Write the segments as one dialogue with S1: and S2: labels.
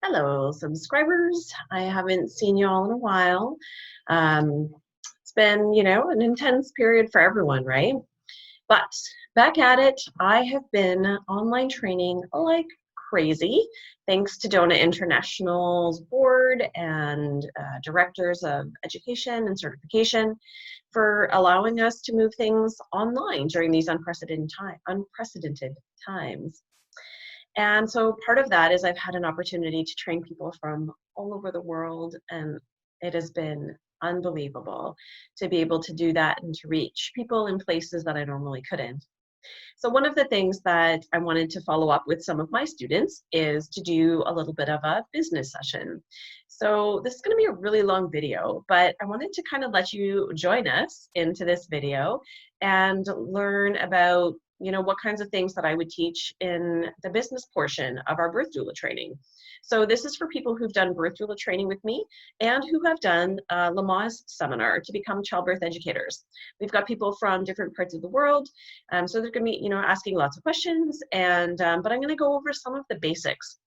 S1: Hello, subscribers. I haven't seen you all in a while. It's been, an intense period for everyone, right? But back at it, I have been online training like crazy, thanks to Doula International's board and directors of education and certification for allowing us to move things online during these unprecedented times. And so part of that is I've had an opportunity to train people from all over the world, and it has been unbelievable to be able to do that and to reach people in places that I normally couldn't. So one of the things that I wanted to follow up with some of my students is to do a little bit of a business session. So this is going to be a really long video, but I wanted to kind of let you join us into this video and learn about what kinds of things that I would teach in the business portion of our birth doula training. So this is for people who've done birth doula training with me and who have done a Lamaze seminar to become childbirth educators. We've got people from different parts of the world, so they're going to be, asking lots of questions, and but I'm going to go over some of the basics.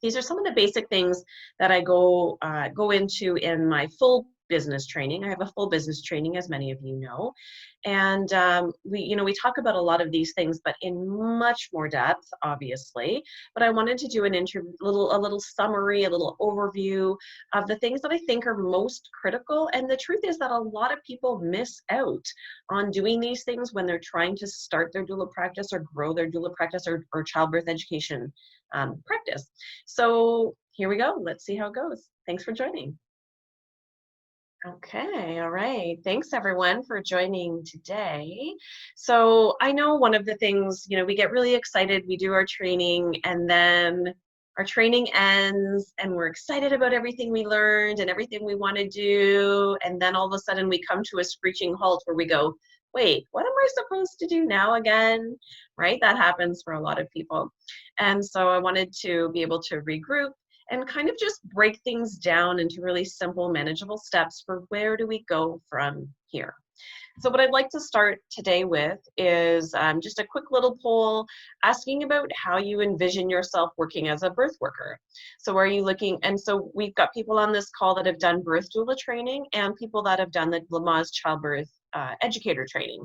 S1: These are some of the basic things that I go into in my full business training. I have a full business training, as many of you know, and we talk about a lot of these things, but in much more depth, obviously. But I wanted to do a little summary, a little overview of the things that I think are most critical. And the truth is that a lot of people miss out on doing these things when they're trying to start their doula practice or grow their doula practice or childbirth education practice. So here we go. Let's see how it goes. Thanks for joining. Okay, all right. Thanks everyone for joining today. So I know one of the things, we get really excited, we do our training, and then our training ends and we're excited about everything we learned and everything we want to do. And then all of a sudden we come to a screeching halt where we go, wait, what am I supposed to do now again? Right? That happens for a lot of people. And so I wanted to be able to regroup and kind of just break things down into really simple, manageable steps for where do we go from here. So what I'd like to start today with is just a quick little poll asking about how you envision yourself working as a birth worker. So are you looking, and so we've got people on this call that have done birth doula training and people that have done the Lamaze childbirth educator training.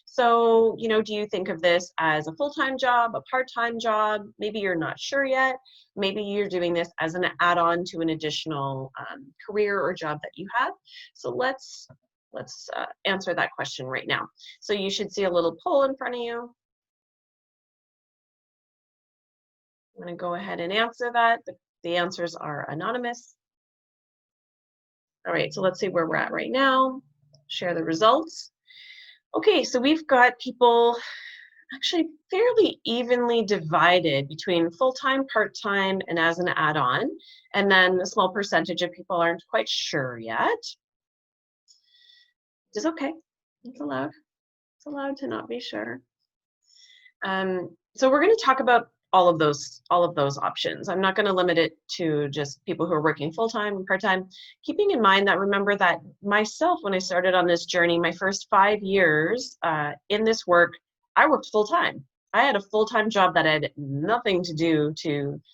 S1: So, do you think of this as a full-time job, a part-time job? Maybe you're not sure yet. Maybe you're doing this as an add-on to an additional career or job that you have. So let's answer that question right now. So you should see a little poll in front of you. I'm going to go ahead and answer that. The answers are anonymous. All right, so let's see where we're at right now. Share the results. Okay, so we've got people actually fairly evenly divided between full-time, part-time, and as an add-on. And then a small percentage of people aren't quite sure yet. It's okay. It's allowed. It's allowed to not be sure. So we're going to talk about all of those options. I'm not going to limit it to just people who are working full-time and part-time, keeping in mind that, remember that myself, when I started on this journey, my first 5 years in this work, I worked full-time. I had a full-time job that had nothing to do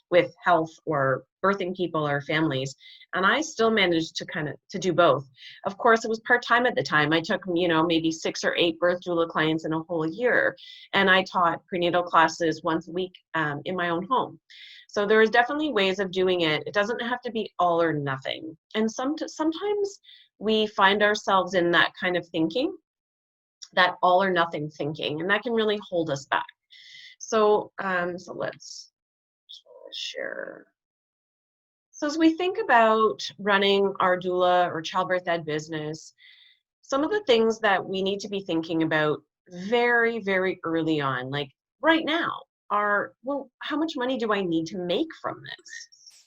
S1: with health or birthing people or families, and I still managed to do both. Of course, it was part-time at the time. I took, maybe 6 or 8 birth doula clients in a whole year, and I taught prenatal classes once a week in my own home. So there is definitely ways of doing it. It doesn't have to be all or nothing. And sometimes we find ourselves in that kind of thinking, that all or nothing thinking, and that can really hold us back. So, so let's share. So as we think about running our doula or childbirth ed business, some of the things that we need to be thinking about very, very early on, like right now, are, well, how much money do I need to make from this?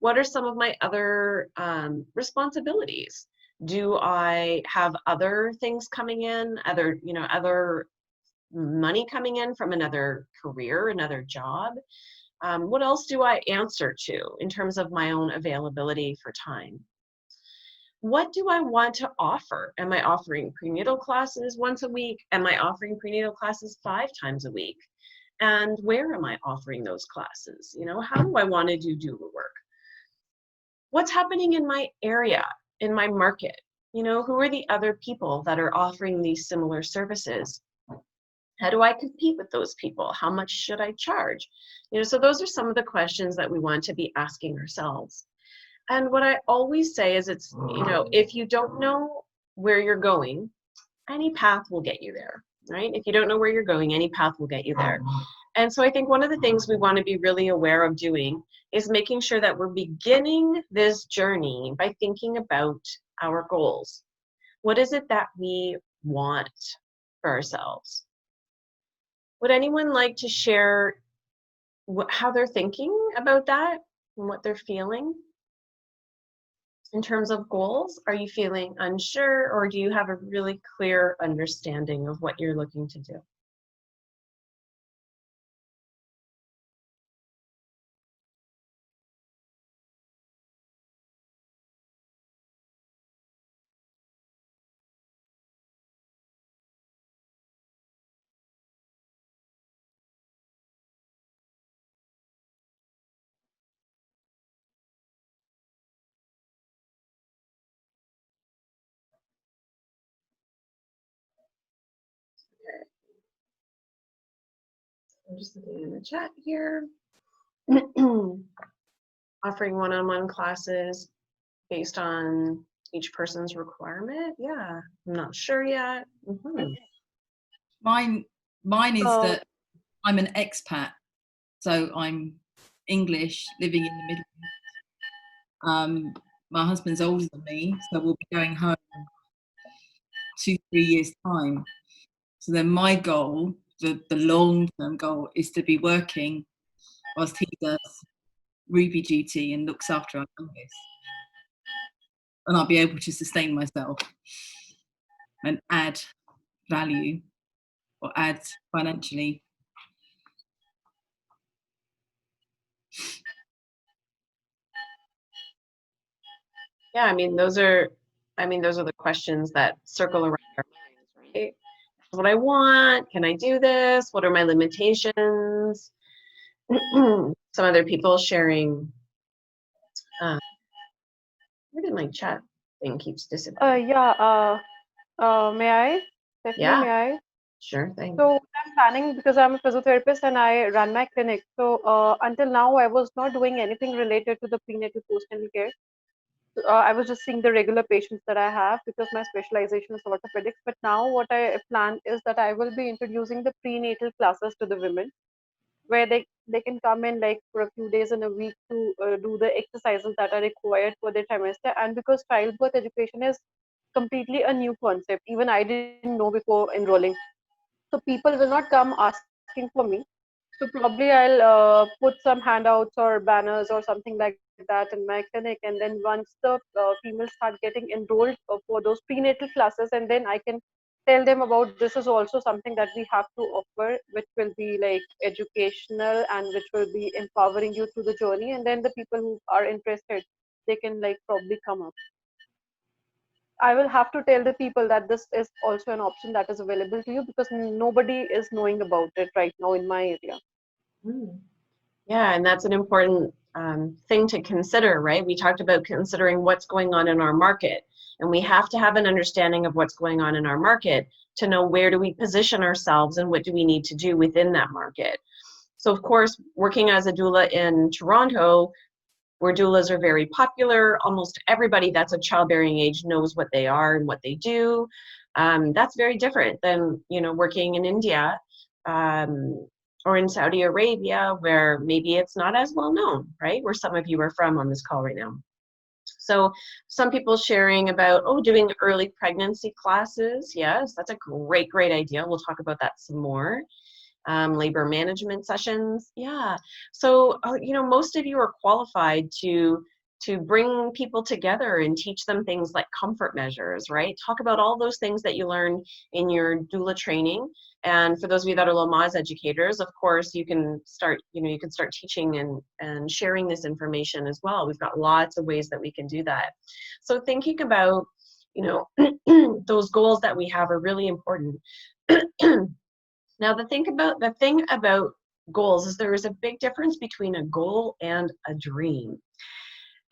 S1: What are some of my other responsibilities? Do I have other things coming in, other money coming in from another career, another job? What else do I answer to in terms of my own availability for time? What do I want to offer? Am I offering prenatal classes once a week? Am I offering prenatal classes 5 times a week? And where am I offering those classes? How do I want to do doula work? what's happening in my area, in my market? Who are the other people that are offering these similar services? How do I compete with those people? How much should I charge? So those are some of the questions that we want to be asking ourselves. And what I always say is if you don't know where you're going, any path will get you there, right? If you don't know where you're going, any path will get you there. And so I think one of the things we want to be really aware of doing is making sure that we're beginning this journey by thinking about our goals. What is it that we want for ourselves? Would anyone like to share how they're thinking about that and what they're feeling? In terms of goals, are you feeling unsure, or do you have a really clear understanding of what you're looking to do? I'm just looking in the chat here. Offering one-on-one classes based on each person's requirement. Yeah, I'm not sure yet.
S2: Mine is that I'm an expat, so I'm English, living in the Middle East. My husband's older than me, so we'll be going home 2-3 years time. So then my goal, the long-term goal, is to be working whilst he does Ruby duty and looks after our youngest, and I'll be able to sustain myself and add value or add financially.
S1: Yeah, those are the questions that circle around our minds, right? What I want, can I do this? What are my limitations? Some other people sharing. Where did my chat thing keeps disappearing?
S3: May I? Definitely,
S1: Yeah,
S3: may I?
S1: sure thing.
S3: So I'm planning, because I'm a physiotherapist and I run my clinic. So until now, I was not doing anything related to the prenatal postnatal care. I was just seeing the regular patients that I have because my specialization is orthopedics. But now what I plan is that I will be introducing the prenatal classes to the women, where they can come in like for a few days in a week to do the exercises that are required for their trimester. And because childbirth education is completely a new concept, even I didn't know before enrolling, so people will not come asking for me. So probably I'll put some handouts or banners or something like that in my clinic, and then once the females start getting enrolled for those prenatal classes, and then I can tell them about this is also something that we have to offer, which will be like educational and which will be empowering you through the journey, and then the people who are interested, they can like probably come up. I will have to tell the people that this is also an option that is available to you, because nobody is knowing about it right now in my area.
S1: Yeah, and that's an important thing to consider, right? We talked about considering what's going on in our market, and we have to have an understanding of what's going on in our market to know where do we position ourselves and what do we need to do within that market. So of course, working as a doula in Toronto, where doulas are very popular, almost everybody that's of childbearing age knows what they are and what they do. That's very different than working in India or in Saudi Arabia, where maybe it's not as well known, right? Where some of you are from on this call right now. So some people sharing about, doing early pregnancy classes. Yes, that's a great idea. We'll talk about that some more. Labor management sessions. Yeah. So, most of you are qualified to bring people together and teach them things like comfort measures, right? Talk about all those things that you learn in your doula training. And for those of you that are Lamaze educators, of course, you can start teaching and sharing this information as well. We've got lots of ways that we can do that. So thinking about, those goals that we have are really important. Now, the thing about goals is there is a big difference between a goal and a dream.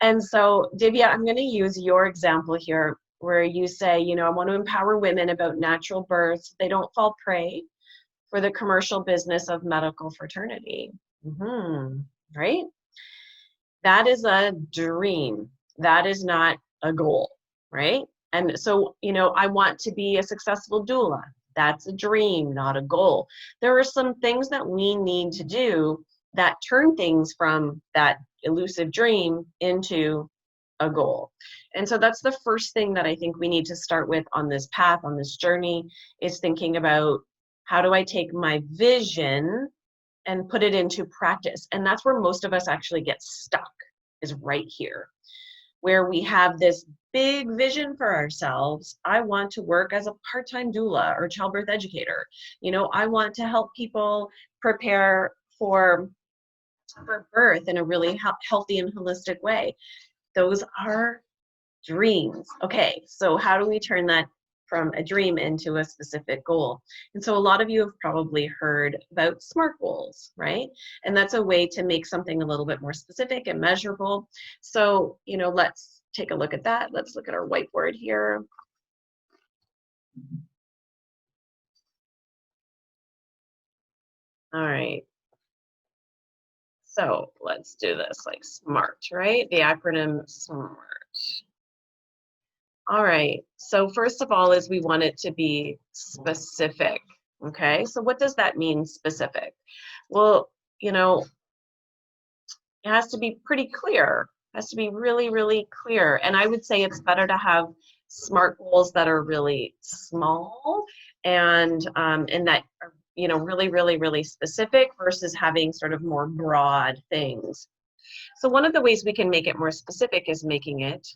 S1: And so, Divya, I'm going to use your example here where you say, you know, I want to empower women about natural births. They don't fall prey for the commercial business of medical fraternity. Right? That is a dream. That is not a goal, right? And so, you know, I want to be a successful doula. That's a dream, not a goal. There are some things that we need to do that turn things from that elusive dream into a goal. And so that's the first thing that I think we need to start with on this path, on this journey, is thinking about how do I take my vision and put it into practice. And that's where most of us actually get stuck, is right here, where we have this big vision for ourselves. I want to work as a part-time doula or childbirth educator. You know, I want to help people prepare for birth in a really healthy and holistic way. Those are dreams. Okay, so how do we turn that from a dream into a specific goal? And so a lot of you have probably heard about SMART goals, right? And that's a way to make something a little bit more specific and measurable. So, you know, let's take a look at that. Let's look at our whiteboard here. All right. So let's do this like SMART, right? The acronym SMART. All right, so first of all is we want it to be specific, okay? So what does that mean, specific? Well, you know, it has to be pretty clear. It has to be really, really clear. And I would say it's better to have SMART goals that are really small and that are, you know, really, really, really specific versus having sort of more broad things. So one of the ways we can make it more specific is making it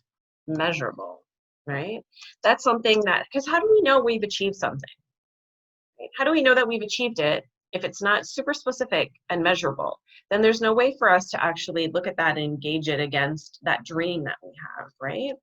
S1: measurable. Right? That's something that, because how do we know we've achieved something? Right? How do we know that we've achieved it if it's not super specific and measurable? Then there's no way for us to actually look at that and engage it against that dream that we have, right?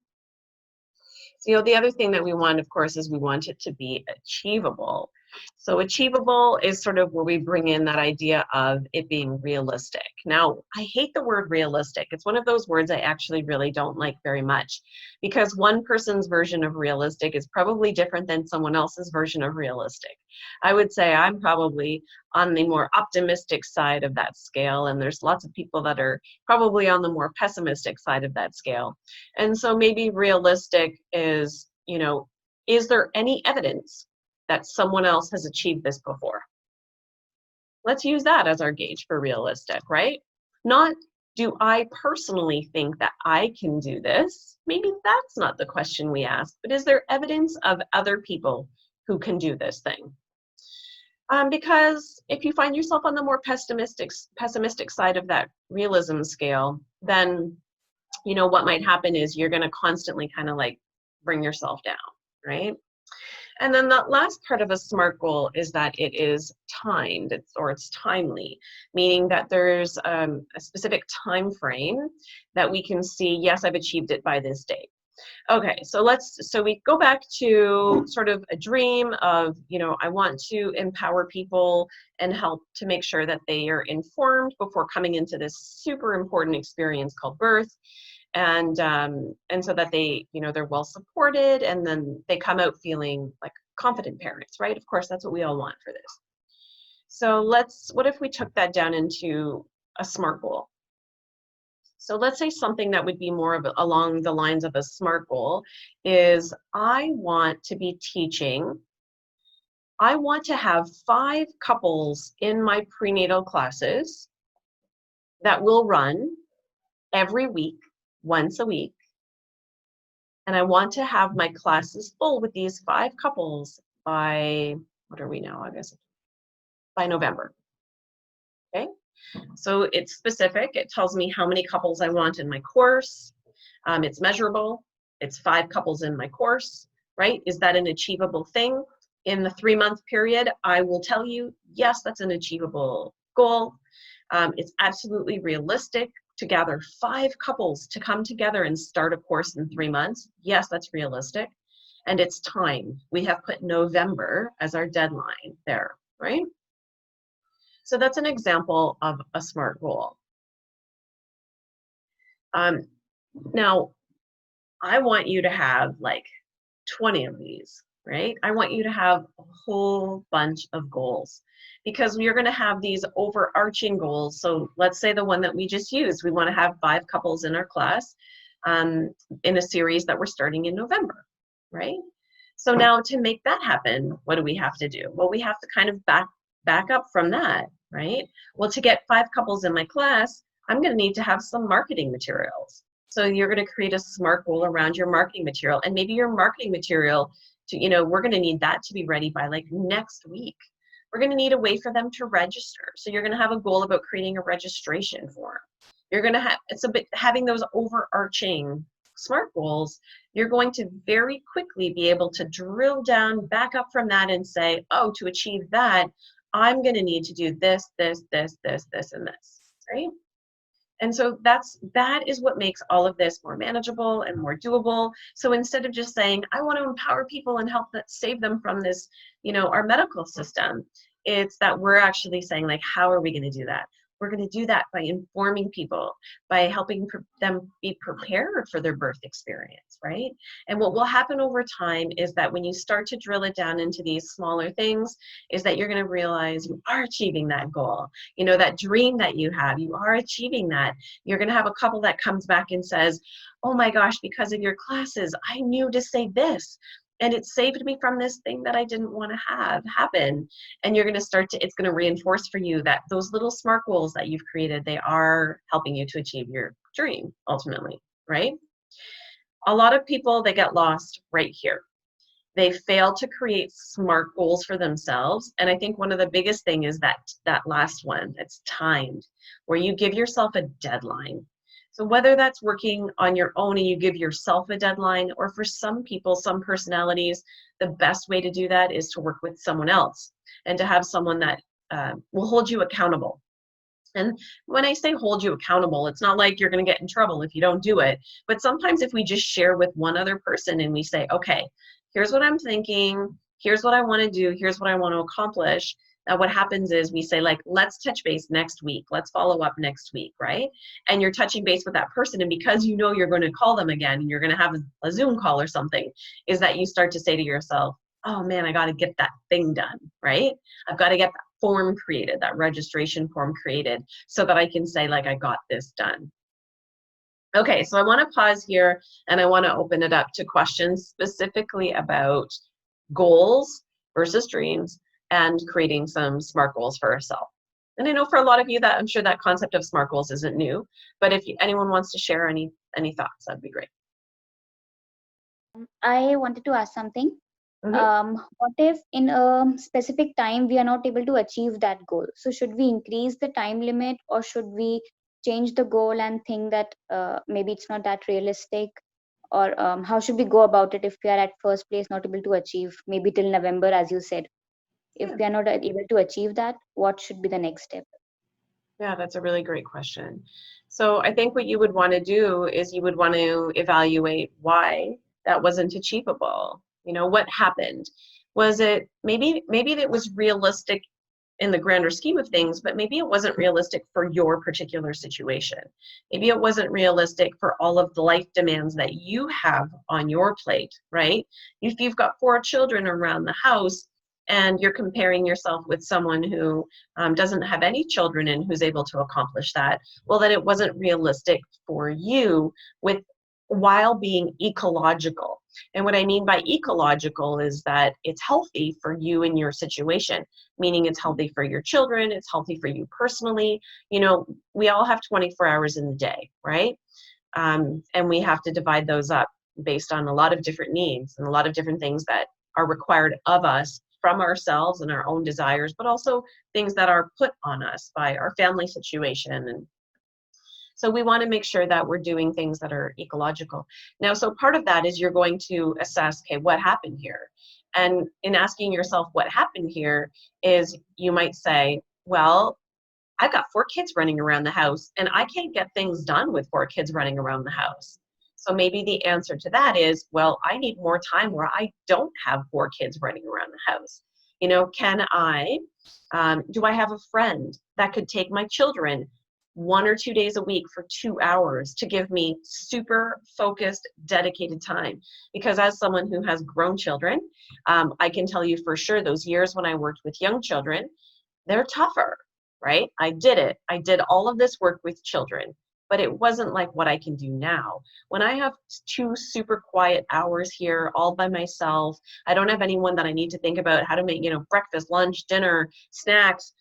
S1: So, you know, the other thing that we want, of course, is we want it to be achievable. So achievable is sort of where we bring in that idea of it being realistic. Now, I hate the word realistic. It's one of those words I actually really don't like very much, because one person's version of realistic is probably different than someone else's version of realistic. I would say I'm probably on the more optimistic side of that scale, and there's lots of people that are probably on the more pessimistic side of that scale. And so maybe realistic is, you know, is there any evidence that someone else has achieved this before? Let's use that as our gauge for realistic, right? Not, do I personally think that I can do this? Maybe that's not the question we ask, but is there evidence of other people who can do this thing? Because if you find yourself on the more pessimistic side of that realism scale, then, you know, what might happen is you're going to constantly kind of like bring yourself down, right? And then the last part of a SMART goal is that it is timed, it's timely, meaning that there's a specific time frame that we can see, yes, I've achieved it by this date. Okay, so we go back to sort of a dream of, you know, I want to empower people and help to make sure that they are informed before coming into this super important experience called birth. And so that they, you know, they're well supported, and then they come out feeling like confident parents, right? Of course, that's what we all want for this. So what if we took that down into a SMART goal? So let's say something that would be more of along the lines of a SMART goal is I want to be teaching. I want to have 5 couples in my prenatal classes that will run every week, once a week. And I want to have my classes full with these 5 couples by, what are we now, August? By November, okay? So it's specific. It tells me how many couples I want in my course. It's measurable. It's 5 couples in my course, right? Is that an achievable thing? In the 3-month period, I will tell you, yes, that's an achievable goal. It's absolutely realistic to gather 5 couples to come together and start a course in 3 months. Yes, that's realistic. And it's time. We have put November as our deadline there, right? So that's an example of a SMART goal. Now, I want you to have like 20 of these, right? I want you to have a whole bunch of goals because you're going to have these overarching goals. So let's say the one that we just used, we want to have 5 couples in our class in a series that we're starting in November, right? So now to make that happen, what do we have to do? Well, we have to kind of back up from that, right? Well, to get 5 couples in my class, I'm going to need to have some marketing materials. So you're going to create a SMART goal around your marketing material, and maybe your marketing material to, we're going to need that to be ready by like next week. We're going to need a way for them to register. So you're going to have a goal about creating a registration form. You're going to have, it's a bit having those overarching SMART goals. You're going to very quickly be able to drill down, back up from that and say, oh, to achieve that, I'm going to need to do this, this, this, this, this, and this, right? And so that is what makes all of this more manageable and more doable. So instead of just saying, I want to empower people and help save them from this, our medical system, it's that we're actually saying, like, how are we going to do that? We're going to do that by informing people, by helping them be prepared for their birth experience, right? And what will happen over time is that when you start to drill it down into these smaller things, is that you're going to realize you are achieving that goal. That dream that you have, you are achieving that. You're going to have a couple that comes back and says, oh my gosh, because of your classes, I knew to say this. And it saved me from this thing that I didn't want to have happen. And you're going to it's going to reinforce for you that those little SMART goals that you've created, they are helping you to achieve your dream ultimately, right? A lot of people, they get lost right here. They fail to create SMART goals for themselves. And I think one of the biggest thing is that last one, that's timed, where you give yourself a deadline. So whether that's working on your own and you give yourself a deadline, or for some people, some personalities, the best way to do that is to work with someone else and to have someone that will hold you accountable. And when I say hold you accountable, it's not like you're going to get in trouble if you don't do it. But sometimes if we just share with one other person and we say, okay, here's what I'm thinking, here's what I want to do, here's what I want to accomplish. Now what happens is we say, like, let's touch base next week. Let's follow up next week, right? And you're touching base with that person. And because you're going to call them again and you're going to have a Zoom call or something, is that you start to say to yourself, oh man, I got to get that thing done, right? I've got to get that form created, that registration form created, so that I can say, like, I got this done. Okay, so I want to pause here and I want to open it up to questions specifically about goals versus dreams and creating some SMART goals for ourselves. And I know for a lot of you that I'm sure that concept of SMART goals isn't new, but if anyone wants to share any thoughts, that'd be great.
S4: I wanted to ask something. What if in a specific time we are not able to achieve that goal? So should we increase the time limit, or should we change the goal and think that maybe it's not that realistic? Or how should we go about it if we are at first place not able to achieve, maybe till November, as you said? If we are not able to achieve that, what should be the next step?
S1: Yeah, that's a really great question. So I think what you would want to do is you would want to evaluate why that wasn't achievable. What happened? Was it maybe it was realistic in the grander scheme of things, but maybe it wasn't realistic for your particular situation. Maybe it wasn't realistic for all of the life demands that you have on your plate, right? If you've got 4 children around the house and you're comparing yourself with someone who doesn't have any children and who's able to accomplish that, well, then it wasn't realistic for you while being ecological. And what I mean by ecological is that it's healthy for you in your situation, meaning it's healthy for your children, it's healthy for you personally. We all have 24 hours in the day, right? And we have to divide those up based on a lot of different needs and a lot of different things that are required of us from ourselves and our own desires, but also things that are put on us by our family situation. And so we want to make sure that we're doing things that are ecological. Now, so part of that is you're going to assess, okay, what happened here? And in asking yourself what happened here is you might say, well, I've got 4 kids running around the house and I can't get things done with 4 kids running around the house. So maybe the answer to that is, well, I need more time where I don't have 4 kids running around the house. Do I have a friend that could take my children 1 or 2 days a week for 2 hours to give me super focused, dedicated time. Because as someone who has grown children, I can tell you for sure those years when I worked with young children, they're tougher, right? I did it. I did all of this work with children, but it wasn't like what I can do now. When I have 2 super quiet hours here all by myself, I don't have anyone that I need to think about how to make, breakfast, lunch, dinner, snacks,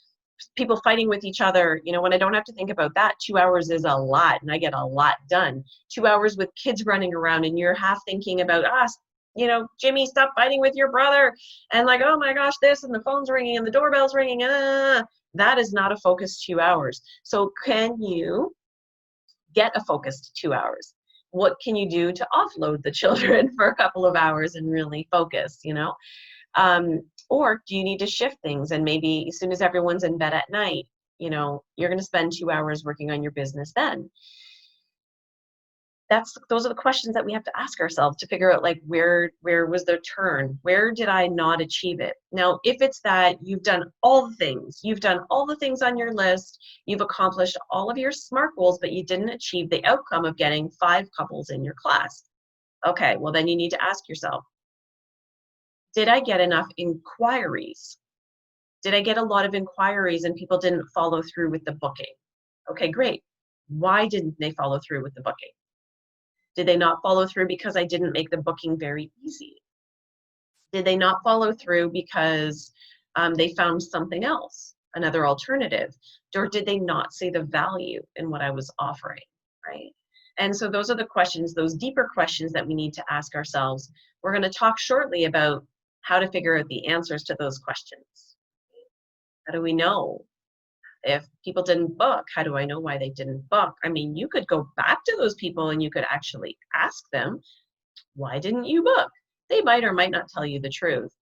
S1: people fighting with each other. When I don't have to think about that, 2 hours is a lot and I get a lot done. 2 hours with kids running around and you're half thinking about us. Jimmy, stop fighting with your brother. And like, oh my gosh, this, and the phone's ringing and the doorbell's ringing. That is not a focused 2 hours. So can you get a focused 2 hours? What can you do to offload the children for a couple of hours and really focus, or do you need to shift things? And maybe as soon as everyone's in bed at night, you're going to spend 2 hours working on your business then. Those are the questions that we have to ask ourselves to figure out, like, where was the turn? Where did I not achieve it? Now, if it's that you've done all the things on your list, you've accomplished all of your SMART goals, but you didn't achieve the outcome of getting 5 couples in your class. Okay, well then you need to ask yourself, did I get enough inquiries? Did I get a lot of inquiries and people didn't follow through with the booking? Okay, great. Why didn't they follow through with the booking? Did they not follow through because I didn't make the booking very easy? Did they not follow through because they found something else, another alternative? Or did they not see the value in what I was offering, right? And so those are the questions, those deeper questions that we need to ask ourselves. We're going to talk shortly about how to figure out the answers to those questions. How do we know? If people didn't book, how do I know why they didn't book? I mean, you could go back to those people and you could actually ask them, why didn't you book? They might or might not tell you the truth.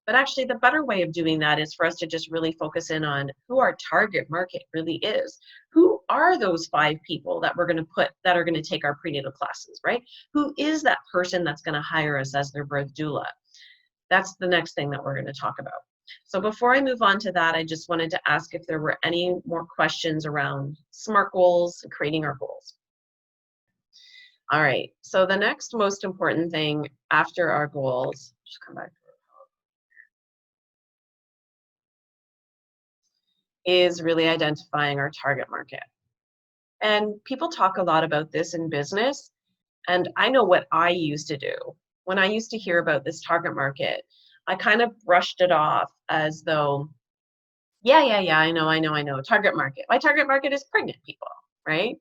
S1: But actually, the better way of doing that is for us to just really focus in on who our target market really is. Who are those 5 people that we're going to put, that are going to take our prenatal classes, right? Who is that person that's going to hire us as their birth doula? That's the next thing that we're going to talk about. So before I move on to that, I just wanted to ask if there were any more questions around SMART goals and creating our goals. All right, so the next most important thing after our goals, just come back, is really identifying our target market. And people talk a lot about this in business, and I know what I used to do. When I used to hear about this target market, I kind of brushed it off as though, yeah, I know, target market. My target market is pregnant people, right?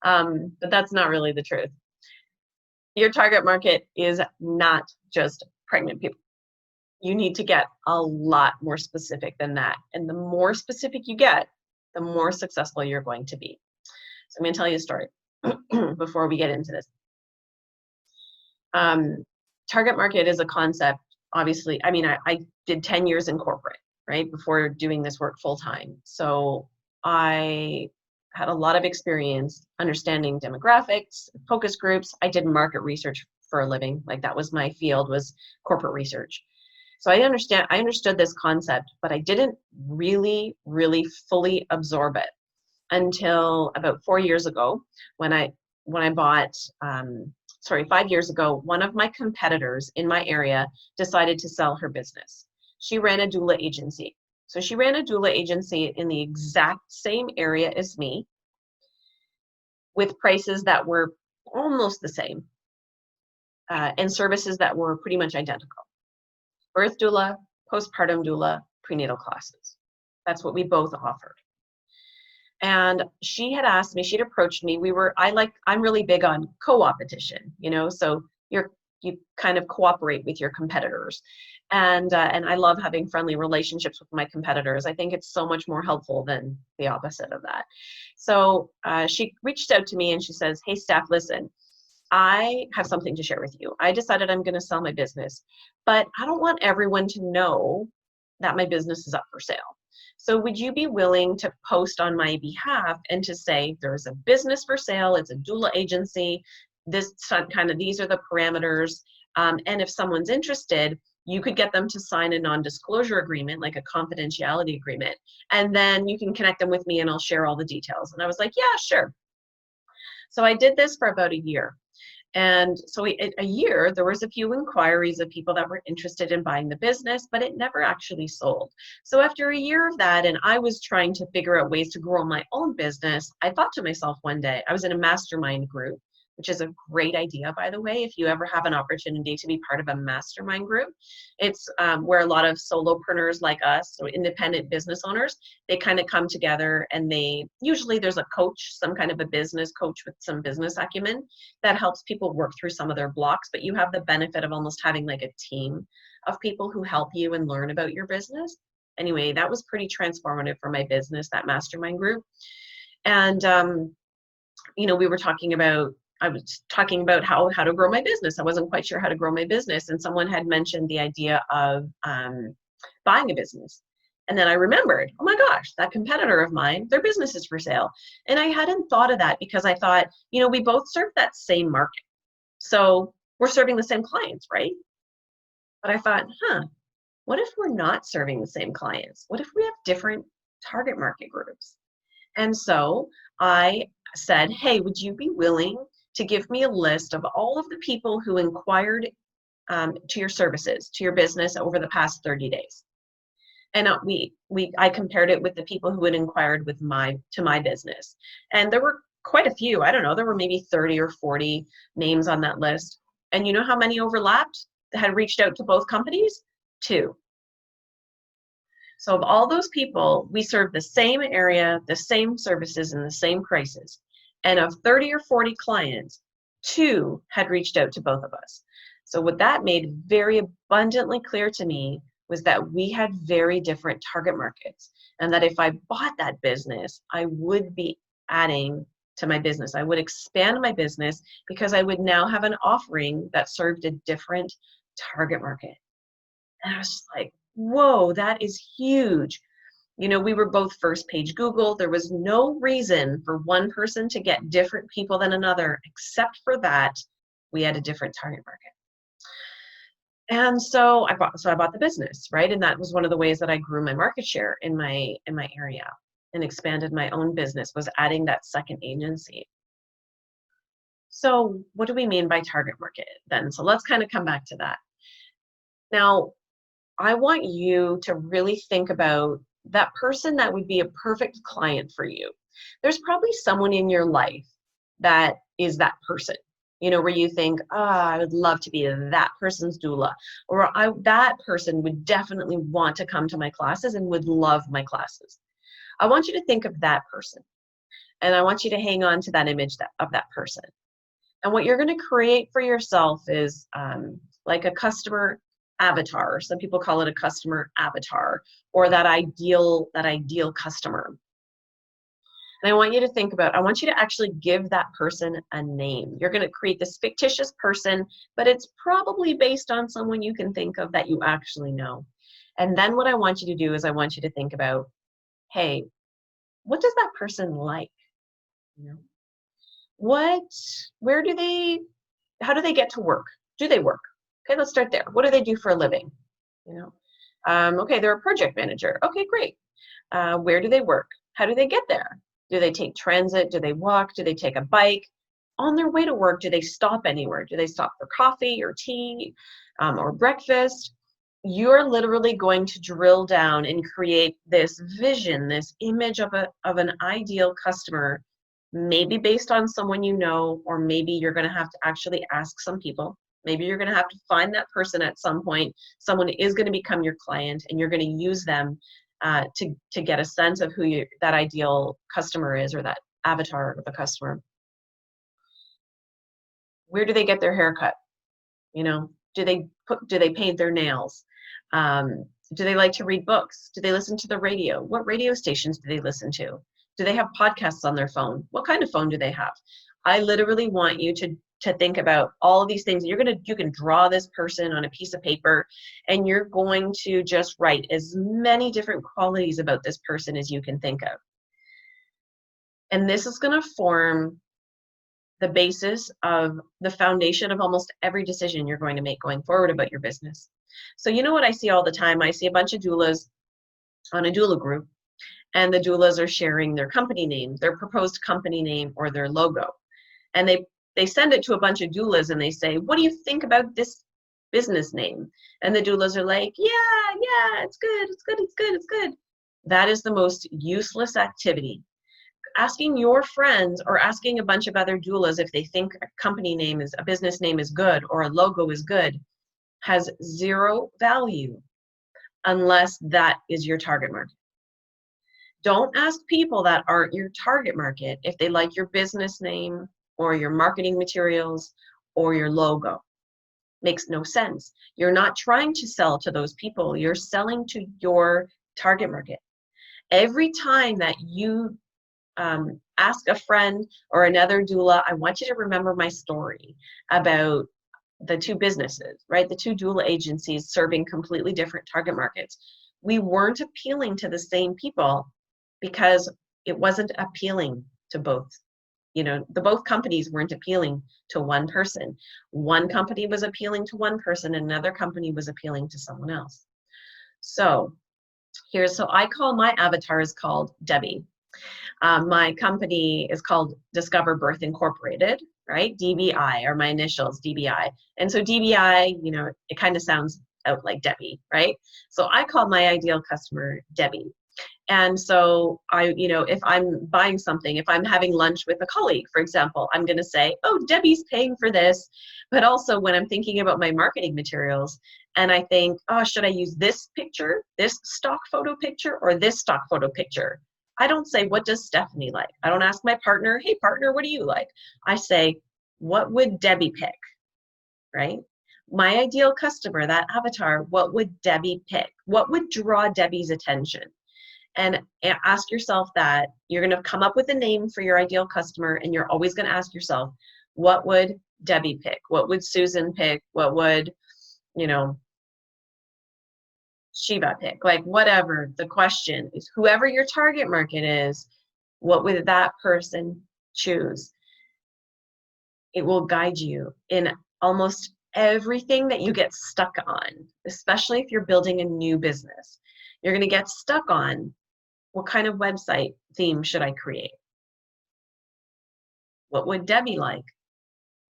S1: But that's not really the truth. Your target market is not just pregnant people. You need to get a lot more specific than that. And the more specific you get, the more successful you're going to be. So I'm going to tell you a story before we get into this. Target market is a concept. Obviously, I mean, I did 10 years in corporate, right, before doing this work full time. So I had a lot of experience understanding demographics, focus groups. I did market research for a living. Like, that was my field, was corporate research. So I understood this concept, but I didn't really fully absorb it until about 4 years ago when I bought, 5 years ago, one of my competitors in my area decided to sell her business. She ran a doula agency. So she ran a doula agency in the exact same area as me, with prices that were almost the same, and services that were pretty much identical. Birth doula, postpartum doula, prenatal classes. That's what we both offered. And she had asked me, she'd approached me. I'm really big on co-opetition, so you kind of cooperate with your competitors. And I love having friendly relationships with my competitors. I think it's so much more helpful than the opposite of that. So she reached out to me and she says, hey, Steph, listen, I have something to share with you. I decided I'm going to sell my business, but I don't want everyone to know that my business is up for sale. So would you be willing to post on my behalf and to say, there's a business for sale, it's a doula agency, these are the parameters, and if someone's interested, you could get them to sign a non-disclosure agreement, like a confidentiality agreement, and then you can connect them with me and I'll share all the details. And I was like, yeah, sure. So I did this for about a year. And so a year, there was a few inquiries of people that were interested in buying the business, but it never actually sold. So after a year of that, and I was trying to figure out ways to grow my own business, I thought to myself one day, I was in a mastermind group, which is a great idea, by the way, if you ever have an opportunity to be part of a mastermind group. It's where a lot of solopreneurs like us, so independent business owners, they kind of come together, and usually there's a coach, some kind of a business coach with some business acumen that helps people work through some of their blocks, but you have the benefit of almost having like a team of people who help you and learn about your business. Anyway, that was pretty transformative for my business, that mastermind group. And, we were talking about, I was talking about how to grow my business. I wasn't quite sure how to grow my business. And someone had mentioned the idea of buying a business. And then I remembered, oh my gosh, that competitor of mine, their business is for sale. And I hadn't thought of that because I thought, we both serve that same market. So we're serving the same clients, right? But I thought, what if we're not serving the same clients? What if we have different target market groups? And so I said, hey, would you be willing to give me a list of all of the people who inquired to your services, to your business over the past 30 days? And I compared it with the people who had inquired to my business. And there were quite a few. I don't know, there were maybe 30 or 40 names on that list. And you know how many overlapped that had reached out to both companies? 2. So of all those people, we serve the same area, the same services, and the same prices. And of 30 or 40 clients, 2 had reached out to both of us. So what that made very abundantly clear to me was that we had very different target markets, and that if I bought that business, I would be adding to my business. I would expand my business because I would now have an offering that served a different target market. And I was just like, whoa, that is huge. We were both first page Google. There was no reason for one person to get different people than another, except for that we had a different target market. And so I bought the business, right? And that was one of the ways that I grew my market share in my area and expanded my own business, was adding that second agency. So what do we mean by target market then? So let's kind of come back to that. Now, I want you to really think about that person that would be a perfect client for you. There's probably someone in your life that is that person, where you think, I would love to be that person's doula, or that person would definitely want to come to my classes and would love my classes. I want you to think of that person, and I want you to hang on to that image of that person. And what you're going to create for yourself is like a customer avatar. Some people call it a customer avatar, or that ideal customer. And I want you to actually give that person a name. You're going to create this fictitious person, but it's probably based on someone you can think of that you actually know. And then what I want you to do is I want you to think about, hey, what does that person like? How do they get to work? Do they work? Okay, let's start there. What do they do for a living? Okay, they're a project manager. Okay, great. Where do they work? How do they get there? Do they take transit? Do they walk? Do they take a bike? On their way to work, do they stop anywhere? Do they stop for coffee or tea or breakfast? You're literally going to drill down and create this vision, this image of an ideal customer, maybe based on someone you know, or maybe you're going to have to actually ask some people. Maybe you're going to have to find that person at some point. Someone is going to become your client, and you're going to use them to get a sense of who that ideal customer is, or that avatar of a customer. Where do they get their hair cut? Do they paint their nails? Do they like to read books? Do they listen to the radio? What radio stations do they listen to? Do they have podcasts on their phone? What kind of phone do they have? I literally want you to think about all of these things. You can draw this person on a piece of paper, and you're going to just write as many different qualities about this person as you can think of. And this is going to form the basis of the foundation of almost every decision you're going to make going forward about your business. So you know what I see all the time? I see a bunch of doulas on a doula group, and the doulas are sharing their company name, their proposed company name, or their logo. And they send it to a bunch of doulas and they say, what do you think about this business name? And the doulas are like, yeah, it's good, it's good, it's good, it's good. That is the most useless activity. Asking your friends or asking a bunch of other doulas if they think a company name is, a business name is good or a logo is good has zero value unless that is your target market. Don't ask people that aren't your target market if they like your business name or your marketing materials or your logo. Makes no sense. You're not trying to sell to those people. You're selling to your target market. Every time that you ask a friend or another doula, I want you to remember my story about the two businesses, right? The two doula agencies serving completely different target markets. We weren't appealing to the same people because it wasn't appealing to both. You know, both companies weren't appealing to one person. One company was appealing to one person, and another company was appealing to someone else. So I call my avatar is called Debbie. My company is called Discover Birth Incorporated, right? DBI are my initials, DBI. And so DBI, you know, it kind of sounds out like Debbie, right? So I call my ideal customer Debbie. And so you know, if I'm buying something, if I'm having lunch with a colleague, for example, I'm going to say, oh, Debbie's paying for this. But also when I'm thinking about my marketing materials and I think, oh, should I use this picture, this stock photo picture, or this stock photo picture? I don't say, what does Stephanie like? I don't ask my partner, hey, partner, what do you like? I say, what would Debbie pick, right? My ideal customer, that avatar, what would Debbie pick? What would draw Debbie's attention? And ask yourself that. You're going to come up with a name for your ideal customer, and you're always going to ask yourself, what would Debbie pick? What would Susan pick? What would, you know, Shiva pick? Like, whatever the question is, whoever your target market is, what would that person choose? It will guide you in almost everything that you get stuck on, especially if you're building a new business. You're going to get stuck on, what kind of website theme should I create? What would Debbie like?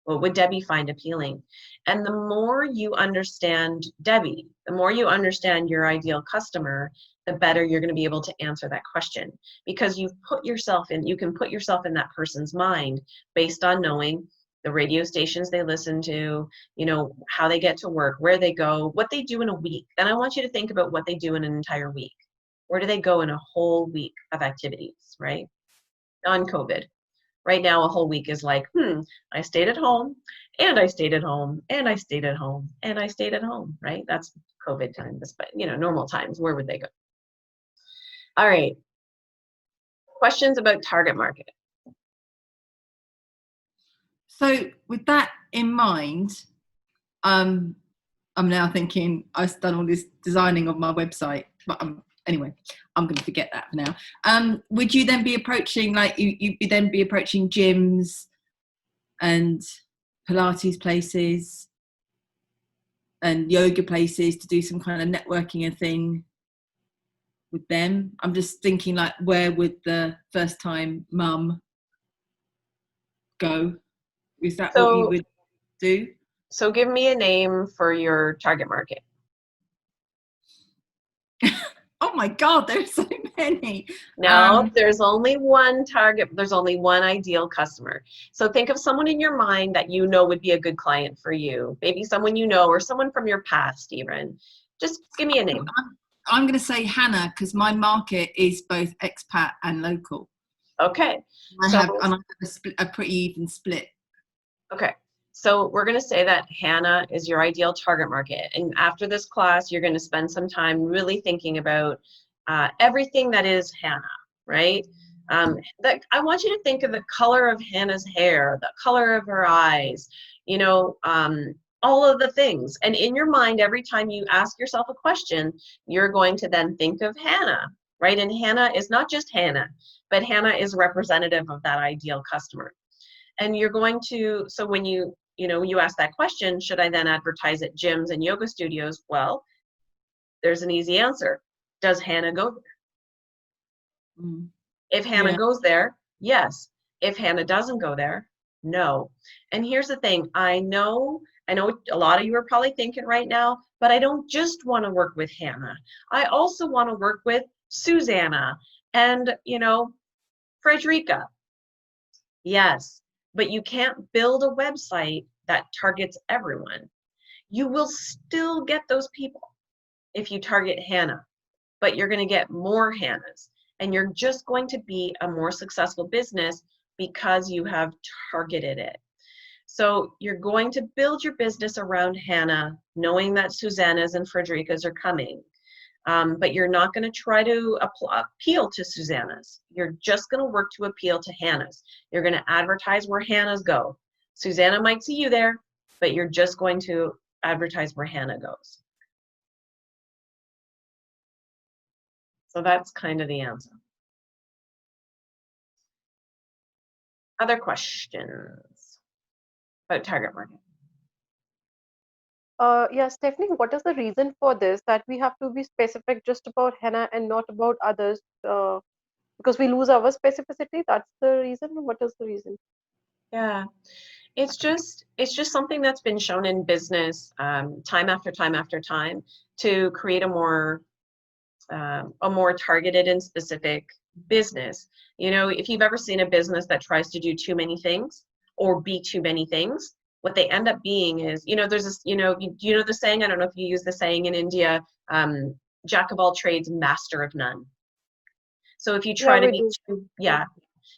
S1: What would Debbie find appealing? And the more you understand Debbie, the more you understand your ideal customer, the better you're going to be able to answer that question, because you've put yourself in, you can put yourself in that person's mind based on knowing the radio stations they listen to, you know, how they get to work, where they go, what they do in a week. Then I want you to think about what they do in an entire week. Where do they go in a whole week of activities, right? Non-COVID. Right now, a whole week is like, I stayed at home, and I stayed at home, and I stayed at home, and I stayed at home, right? That's COVID times, but, you know, normal times, where would they go? All right. Questions about target market?
S2: So with that in mind, I'm now thinking I've done all this designing of my website, but anyway, I'm going to forget that for now. Would you then be approaching, like, you'd then be approaching gyms and Pilates places and yoga places to do some kind of networking and thing with them? I'm just thinking, like, where would the first time mum go? Is that what you would do?
S1: So give me a name for your target market.
S2: Oh my God, there's so many.
S1: No, there's only one target. There's only one ideal customer. So think of someone in your mind that you know would be a good client for you. Maybe someone you know, or someone from your past even. Just give me a name.
S2: I'm going to say Hannah, because my market is both expat and local.
S1: Okay.
S2: I have a pretty even split.
S1: Okay. So we're going to say that Hannah is your ideal target market. And after this class, you're going to spend some time really thinking about everything that is Hannah, right? I want you to think of the color of Hannah's hair, the color of her eyes, you know, all of the things. And in your mind, every time you ask yourself a question, you're going to then think of Hannah, right? And Hannah is not just Hannah, but Hannah is representative of that ideal customer. And you're going to, so when you ask that question, should I then advertise at gyms and yoga studios? Well, there's an easy answer. Does Hannah go there?
S2: Mm.
S1: If Hannah
S2: Yeah.
S1: goes there, yes. If Hannah doesn't go there, no. And here's the thing. I know a lot of you are probably thinking right now, but I don't just want to work with Hannah. I also want to work with Susanna and, Frederica. Yes, but you can't build a website that targets everyone. You will still get those people if you target Hannah, but you're going to get more Hannahs, and you're just going to be a more successful business because you have targeted it. So you're going to build your business around Hannah, knowing that Susanna's and Frederica's are coming. But you're not going to try to appeal to Susanna's. You're just going to work to appeal to Hannah's. You're going to advertise where Hannah's go. Susanna might see you there, but you're just going to advertise where Hannah goes. So that's kind of the answer. Other questions about target market?
S3: Yeah, Stephanie, what is the reason for this, that we have to be specific just about Hannah and not about others? Because we lose our specificity. That's the reason. What is the reason?
S1: Yeah, it's just something that's been shown in business time after time after time to create a more targeted and specific business. If you've ever seen a business that tries to do too many things or be too many things, what they end up being is, there's this, the saying, I don't know if you use the saying in India, jack of all trades, master of none. So if you try to be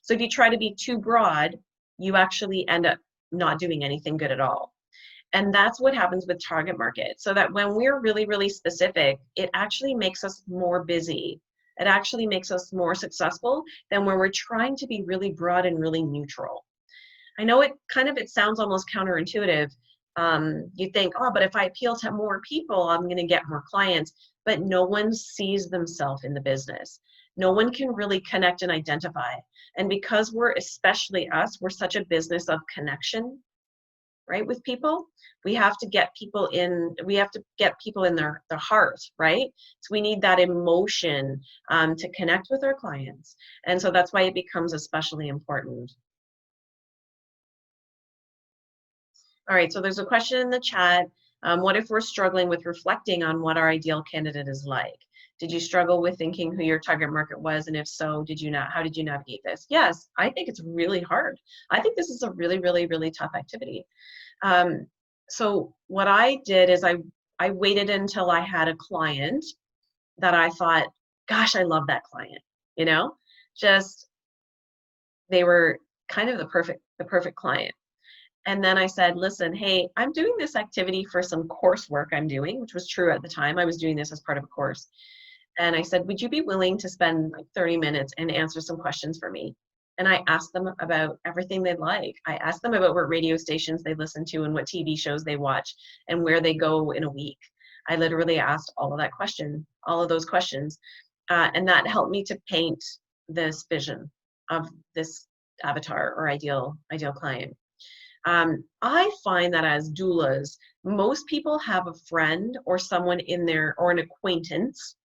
S1: so if you try to be too broad, you actually end up not doing anything good at all. And that's what happens with target market. So that when we're really, really specific, it actually makes us more busy. It actually makes us more successful than when we're trying to be really broad and really neutral. I know it sounds almost counterintuitive. You think, oh, but if I appeal to more people, I'm going to get more clients. But no one sees themselves in the business. No one can really connect and identify. And because especially us, we're such a business of connection, right, with people, we have to get people in their heart, right? So we need that emotion to connect with our clients. And so that's why it becomes especially important. All right, so there's a question in the chat. What if we're struggling with reflecting on what our ideal candidate is like? Did you struggle with thinking who your target market was? And if so, how did you navigate this? Yes, I think it's really hard. I think this is a really, really, really tough activity. So what I did is I waited until I had a client that I thought, gosh, I love that client, just they were kind of the perfect client. And then I said, listen, hey, I'm doing this activity for some coursework I'm doing, which was true at the time. I was doing this as part of a course. And I said, would you be willing to spend like 30 minutes and answer some questions for me? And I asked them about everything they'd like. I asked them about what radio stations they listen to and what TV shows they watch and where they go in a week. I literally asked all of those questions. And that helped me to paint this vision of this avatar or ideal client. I find that as doulas, most people have a friend or someone or an acquaintance,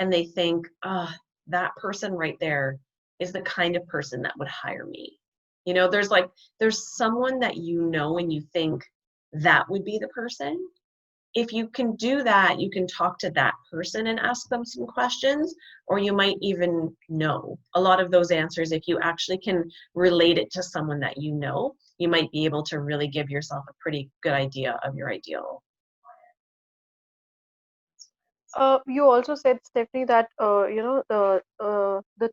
S1: and they think, that person right there is the kind of person that would hire me. There's someone that and you think that would be the person. If you can do that, you can talk to that person and ask them some questions, or you might even know a lot of those answers. If you actually can relate it to someone that you might be able to really give yourself a pretty good idea of your ideal.
S3: You also said, Stephanie, that the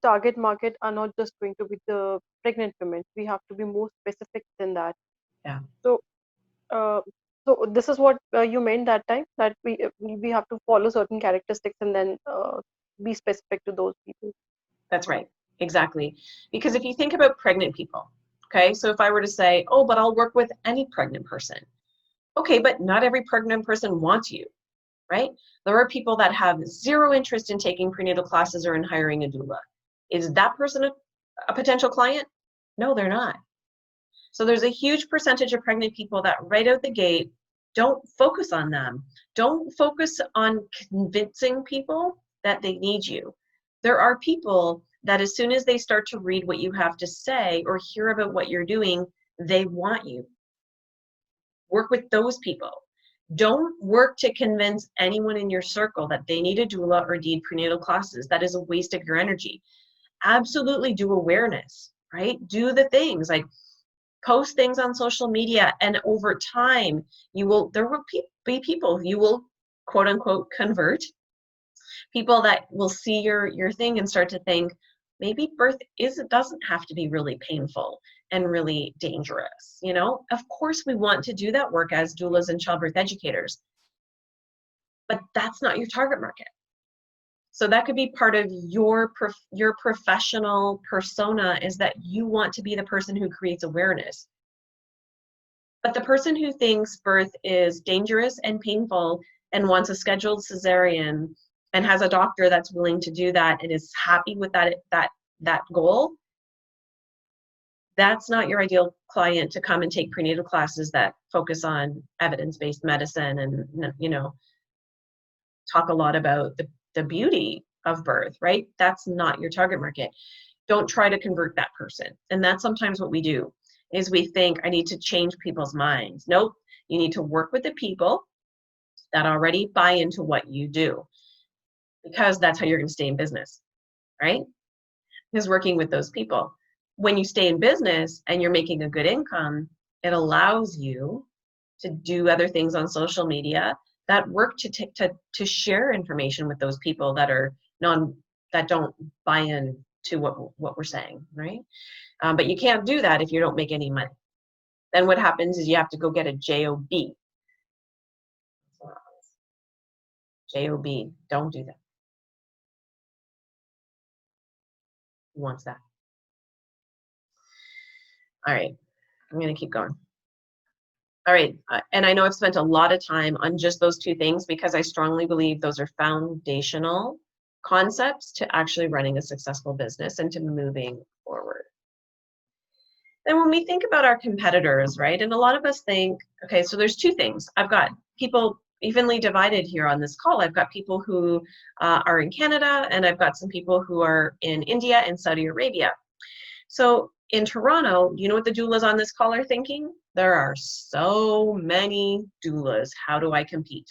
S3: target market are not just going to be the pregnant women. We have to be more specific than that.
S1: Yeah.
S3: So this is what you meant that time, that we have to follow certain characteristics and then be specific to those people.
S1: That's right. Exactly. Because if you think about pregnant people, okay, so if I were to say, oh, but I'll work with any pregnant person. Okay, but not every pregnant person wants you, right? There are people that have zero interest in taking prenatal classes or in hiring a doula. Is that person a potential client? No, they're not. So there's a huge percentage of pregnant people that right out the gate, don't focus on them. Don't focus on convincing people that they need you. There are people that as soon as they start to read what you have to say or hear about what you're doing, they want you. Work with those people. Don't work to convince anyone in your circle that they need a doula or need prenatal classes. That is a waste of your energy. Absolutely do awareness, right? Do the things like post things on social media, and over time, there will be people you will quote unquote convert, people that will see your thing and start to think, maybe birth doesn't have to be really painful and really dangerous. You know, of course we want to do that work as doulas and childbirth educators, but that's not your target market. So that could be part of your professional persona, is that you want to be the person who creates awareness. But the person who thinks birth is dangerous and painful and wants a scheduled cesarean and has a doctor that's willing to do that and is happy with that goal, that's not your ideal client to come and take prenatal classes that focus on evidence-based medicine and, you know, talk a lot about the beauty of birth, right? That's not your target market. Don't try to convert that person. And that's sometimes what we do, is we think, I need to change people's minds. Nope, you need to work with the people that already buy into what you do, because that's how you're going to stay in business, right? Is working with those people. When you stay in business and you're making a good income, it allows you to do other things on social media that work to share information with those people that are that don't buy in to what we're saying, right? But you can't do that if you don't make any money. Then what happens is you have to go get a job. Job, don't do that. Who wants that? All right, I'm gonna keep going. All right, and I know I've spent a lot of time on just those two things because I strongly believe those are foundational concepts to actually running a successful business and to moving forward. Then when we think about our competitors, right, and a lot of us think, okay, so there's two things. I've got people evenly divided here on this call. I've got people who are in Canada, and I've got some people who are in India and Saudi Arabia. So in Toronto, you know what the doulas on this call are thinking? There are so many doulas. How do I compete?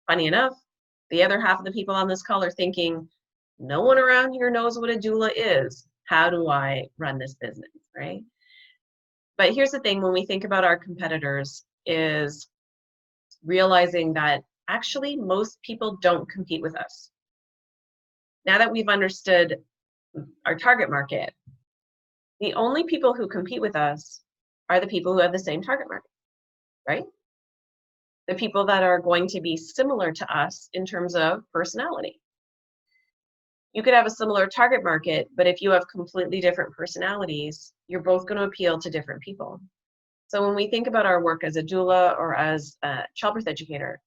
S1: Funny enough, the other half of the people on this call are thinking, no one around here knows what a doula is. How do I run this business, right? But here's the thing, when we think about our competitors, is realizing that actually most people don't compete with us. Now that we've understood our target market, the only people who compete with us are the people who have the same target market, right? The people that are going to be similar to us in terms of personality. You could have a similar target market, but if you have completely different personalities, you're both going to appeal to different people. So when we think about our work as a doula or as a childbirth educator,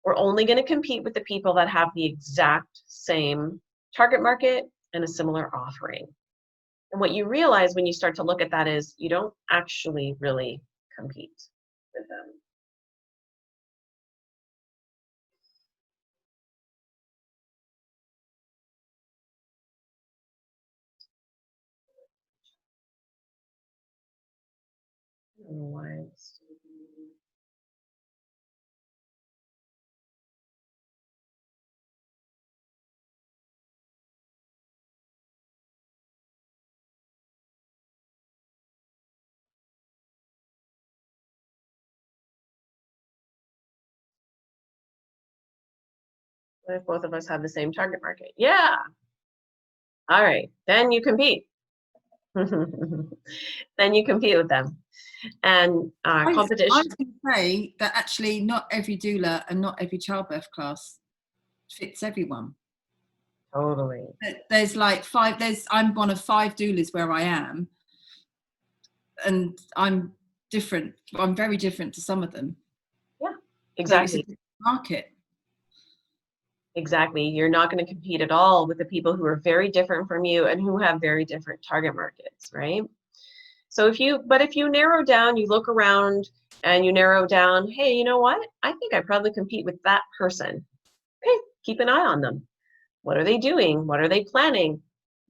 S1: we're only going to compete with the people that have the exact same target market and a similar offering. And what you realize when you start to look at that is you don't actually really compete with them. I don't know why it's what if both of us have the same target market? Yeah. All right, then you compete. Then you compete with them. And competition.
S2: I was going to say that actually not every doula and not every childbirth class fits everyone.
S1: Totally.
S2: There's like I'm one of 5 doulas where I am, and I'm different. I'm very different to some of them.
S1: Yeah, exactly.
S2: So it's a different market.
S1: Exactly. You're not going to compete at all with the people who are very different from you and who have very different target markets, right? So if you narrow down, you look around and you narrow down, hey, you know what? I think I probably compete with that person. Okay, keep an eye on them. What are they doing? What are they planning?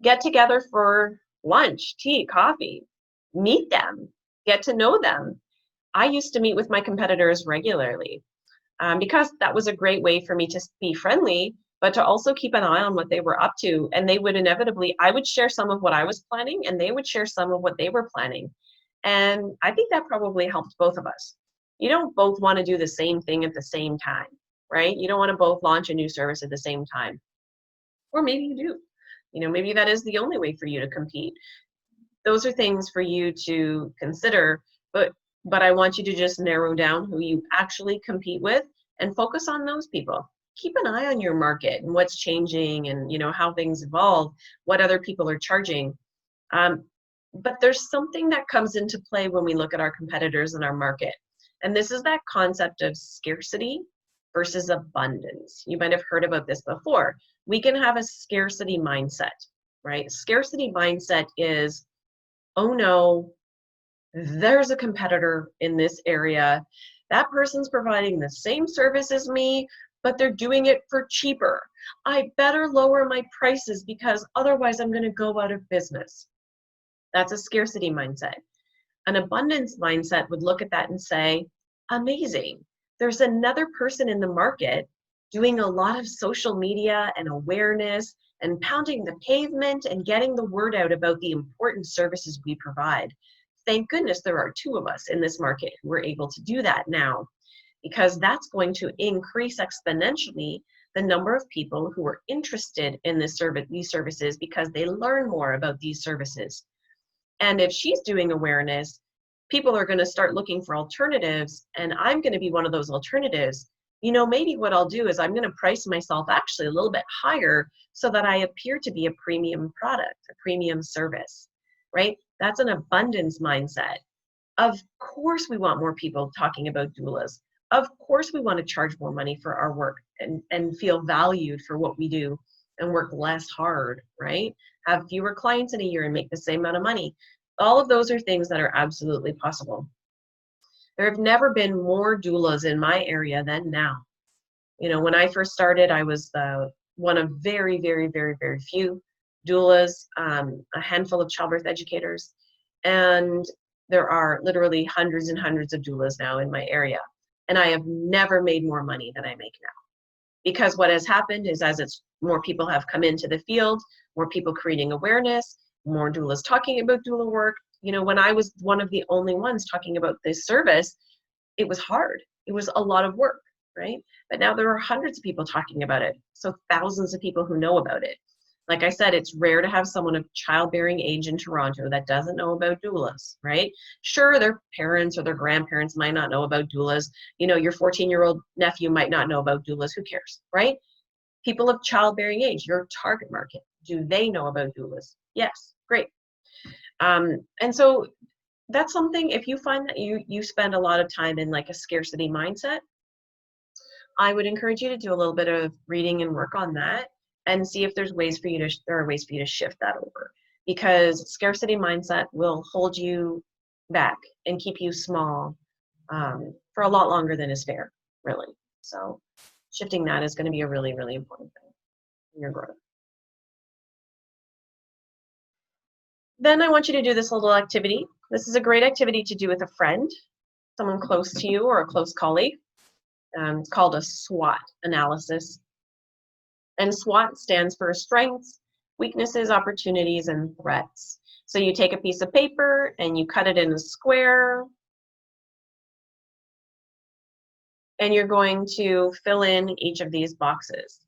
S1: Get together for lunch, tea, coffee. Meet them. Get to know them. I used to meet with my competitors regularly because that was a great way for me to be friendly, but to also keep an eye on what they were up to. And they would inevitably, I would share some of what I was planning and they would share some of what they were planning. And I think that probably helped both of us. You don't both want to do the same thing at the same time, right? You don't want to both launch a new service at the same time. Or maybe you do. You know, maybe that is the only way for you to compete. Those are things for you to consider, but I want you to just narrow down who you actually compete with and focus on those people. Keep an eye on your market and what's changing and, you know, how things evolve, what other people are charging. But there's something that comes into play when we look at our competitors in our market. And this is that concept of scarcity versus abundance. You might have heard about this before. We can have a scarcity mindset, right? Scarcity mindset is, oh no, there's a competitor in this area. That person's providing the same service as me, but they're doing it for cheaper. I better lower my prices because otherwise I'm going to go out of business. That's a scarcity mindset. An abundance mindset would look at that and say, amazing. There's another person in the market doing a lot of social media and awareness and pounding the pavement and getting the word out about the important services we provide. Thank goodness there are two of us in this market who are able to do that now, because that's going to increase exponentially the number of people who are interested in this service, these services, because they learn more about these services. And if she's doing awareness, people are going to start looking for alternatives, and I'm going to be one of those alternatives. You know, maybe what I'll do is I'm going to price myself actually a little bit higher so that I appear to be a premium product, a premium service, right? That's an abundance mindset. Of course, we want more people talking about doulas. Of course, we want to charge more money for our work and feel valued for what we do and work less hard, right? Have fewer clients in a year and make the same amount of money. All of those are things that are absolutely possible. There have never been more doulas in my area than now. You know, when I first started, I was one of very, very, very, very few doulas, a handful of childbirth educators, and there are literally hundreds and hundreds of doulas now in my area. And I have never made more money than I make now. Because what has happened is as more people have come into the field, more people creating awareness, more doulas talking about doula work. You know, when I was one of the only ones talking about this service, it was hard. It was a lot of work, right? But now there are hundreds of people talking about it. So thousands of people who know about it. Like I said, it's rare to have someone of childbearing age in Toronto that doesn't know about doulas, right? Sure, their parents or their grandparents might not know about doulas. You know, your 14-year-old nephew might not know about doulas. Who cares, right? People of childbearing age, your target market, do they know about doulas? Yes, great. And so that's something, if you find that you spend a lot of time in like a scarcity mindset, I would encourage you to do a little bit of reading and work on that and see if there are ways for you to shift that over, because scarcity mindset will hold you back and keep you small for a lot longer than is fair, really. So shifting that is going to be a really, really important thing in your growth. Then I want you to do this little activity. This is a great activity to do with a friend, someone close to you or a close colleague. It's called a SWOT analysis. And SWOT stands for strengths, weaknesses, opportunities, and threats. So you take a piece of paper and you cut it in a square. And you're going to fill in each of these boxes.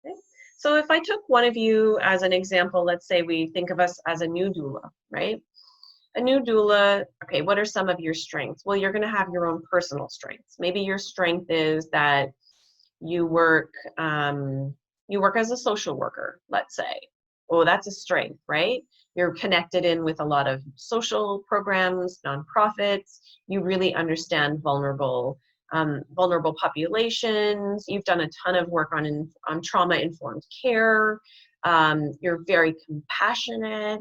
S1: Okay? So if I took one of you as an example, let's say we think of us as a new doula, right? A new doula, okay, what are some of your strengths? Well, you're going to have your own personal strengths. Maybe your strength is that you work as a social worker, let's say. Oh, that's a strength, right? You're connected in with a lot of social programs, nonprofits. You really understand vulnerable populations. You've done a ton of work on trauma-informed care. You're very compassionate.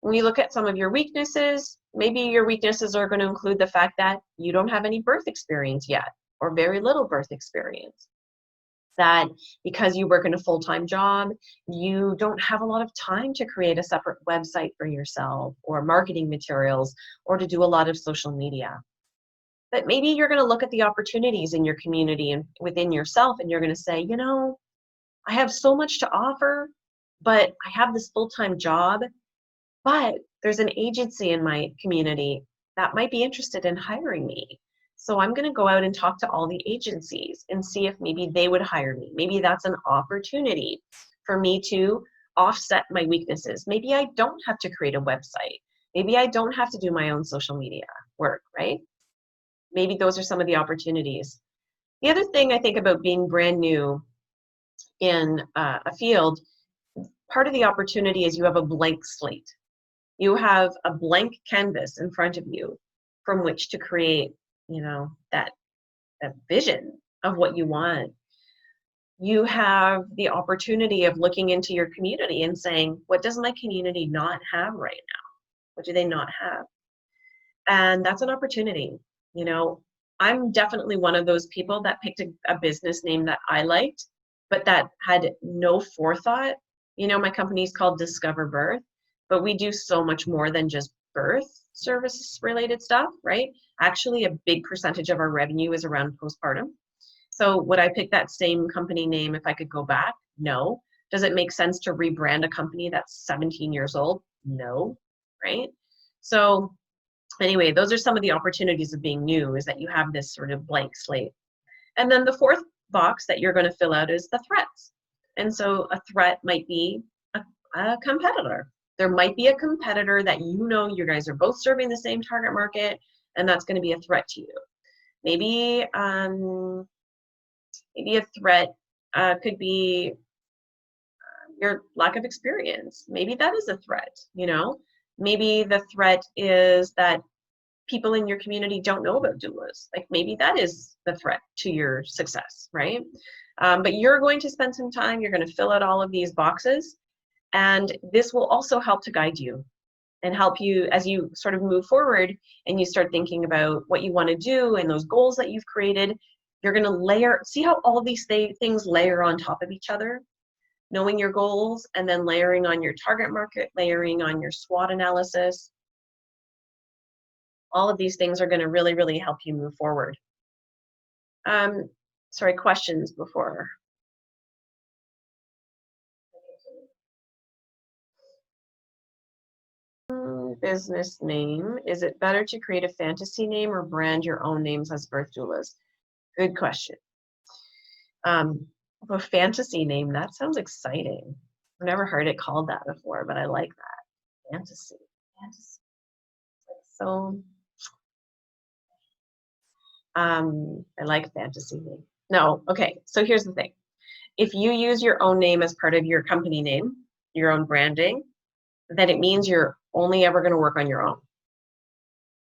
S1: When you look at some of your weaknesses, Maybe your weaknesses are going to include the fact that you don't have any birth experience yet, or very little birth experience. That because you work in a full-time job, you don't have a lot of time to create a separate website for yourself, or marketing materials, or to do a lot of social media. But maybe you're going to look at the opportunities in your community and within yourself, and you're going to say, you know, I have so much to offer, but I have this full-time job, but there's an agency in my community that might be interested in hiring me. So I'm going to go out and talk to all the agencies and see if maybe they would hire me. Maybe that's an opportunity for me to offset my weaknesses. Maybe I don't have to create a website. Maybe I don't have to do my own social media work, right? Maybe those are some of the opportunities. The other thing I think about being brand new in a field, part of the opportunity is you have a blank slate. You have a blank canvas in front of you from which to create, you know, that vision of what you want. You have the opportunity of looking into your community and saying, what does my community not have right now? What do they not have? And that's an opportunity. You know, I'm definitely one of those people that picked a business name that I liked, but that had no forethought. You know, my company is called Discover Birth, but we do so much more than just birth service related stuff, right? Actually, a big percentage of our revenue is around postpartum. So would I pick that same company name if I could go back? No. Does it make sense to rebrand a company that's 17 years old? No, right? So anyway, those are some of the opportunities of being new, is that you have this sort of blank slate. And then the fourth box that you're going to fill out is the threats. And so a threat might be a competitor. There might be a competitor that you know you guys are both serving the same target market, and that's going to be a threat to you. Maybe maybe a threat could be your lack of experience. Maybe that is a threat, you know. Maybe the threat is that people in your community don't know about doulas. Like maybe that is the threat to your success, right? But you're going to spend some time, you're going to fill out all of these boxes, and this will also help to guide you and help you as you sort of move forward and you start thinking about what you want to do and those goals that you've created. You're going to see how all these things layer on top of each other, knowing your goals and then layering on your target market, layering on your SWOT analysis. All of these things are going to really, really help you move forward. Sorry, questions before. Business name. Is it better to create a fantasy name or brand your own names as birth doulas? Good question. A fantasy name, that sounds exciting. I've never heard it called that before, but I like that. Fantasy. So I like fantasy name. No, okay, so here's the thing. If you use your own name as part of your company name, your own branding, then it means you're only ever going to work on your own.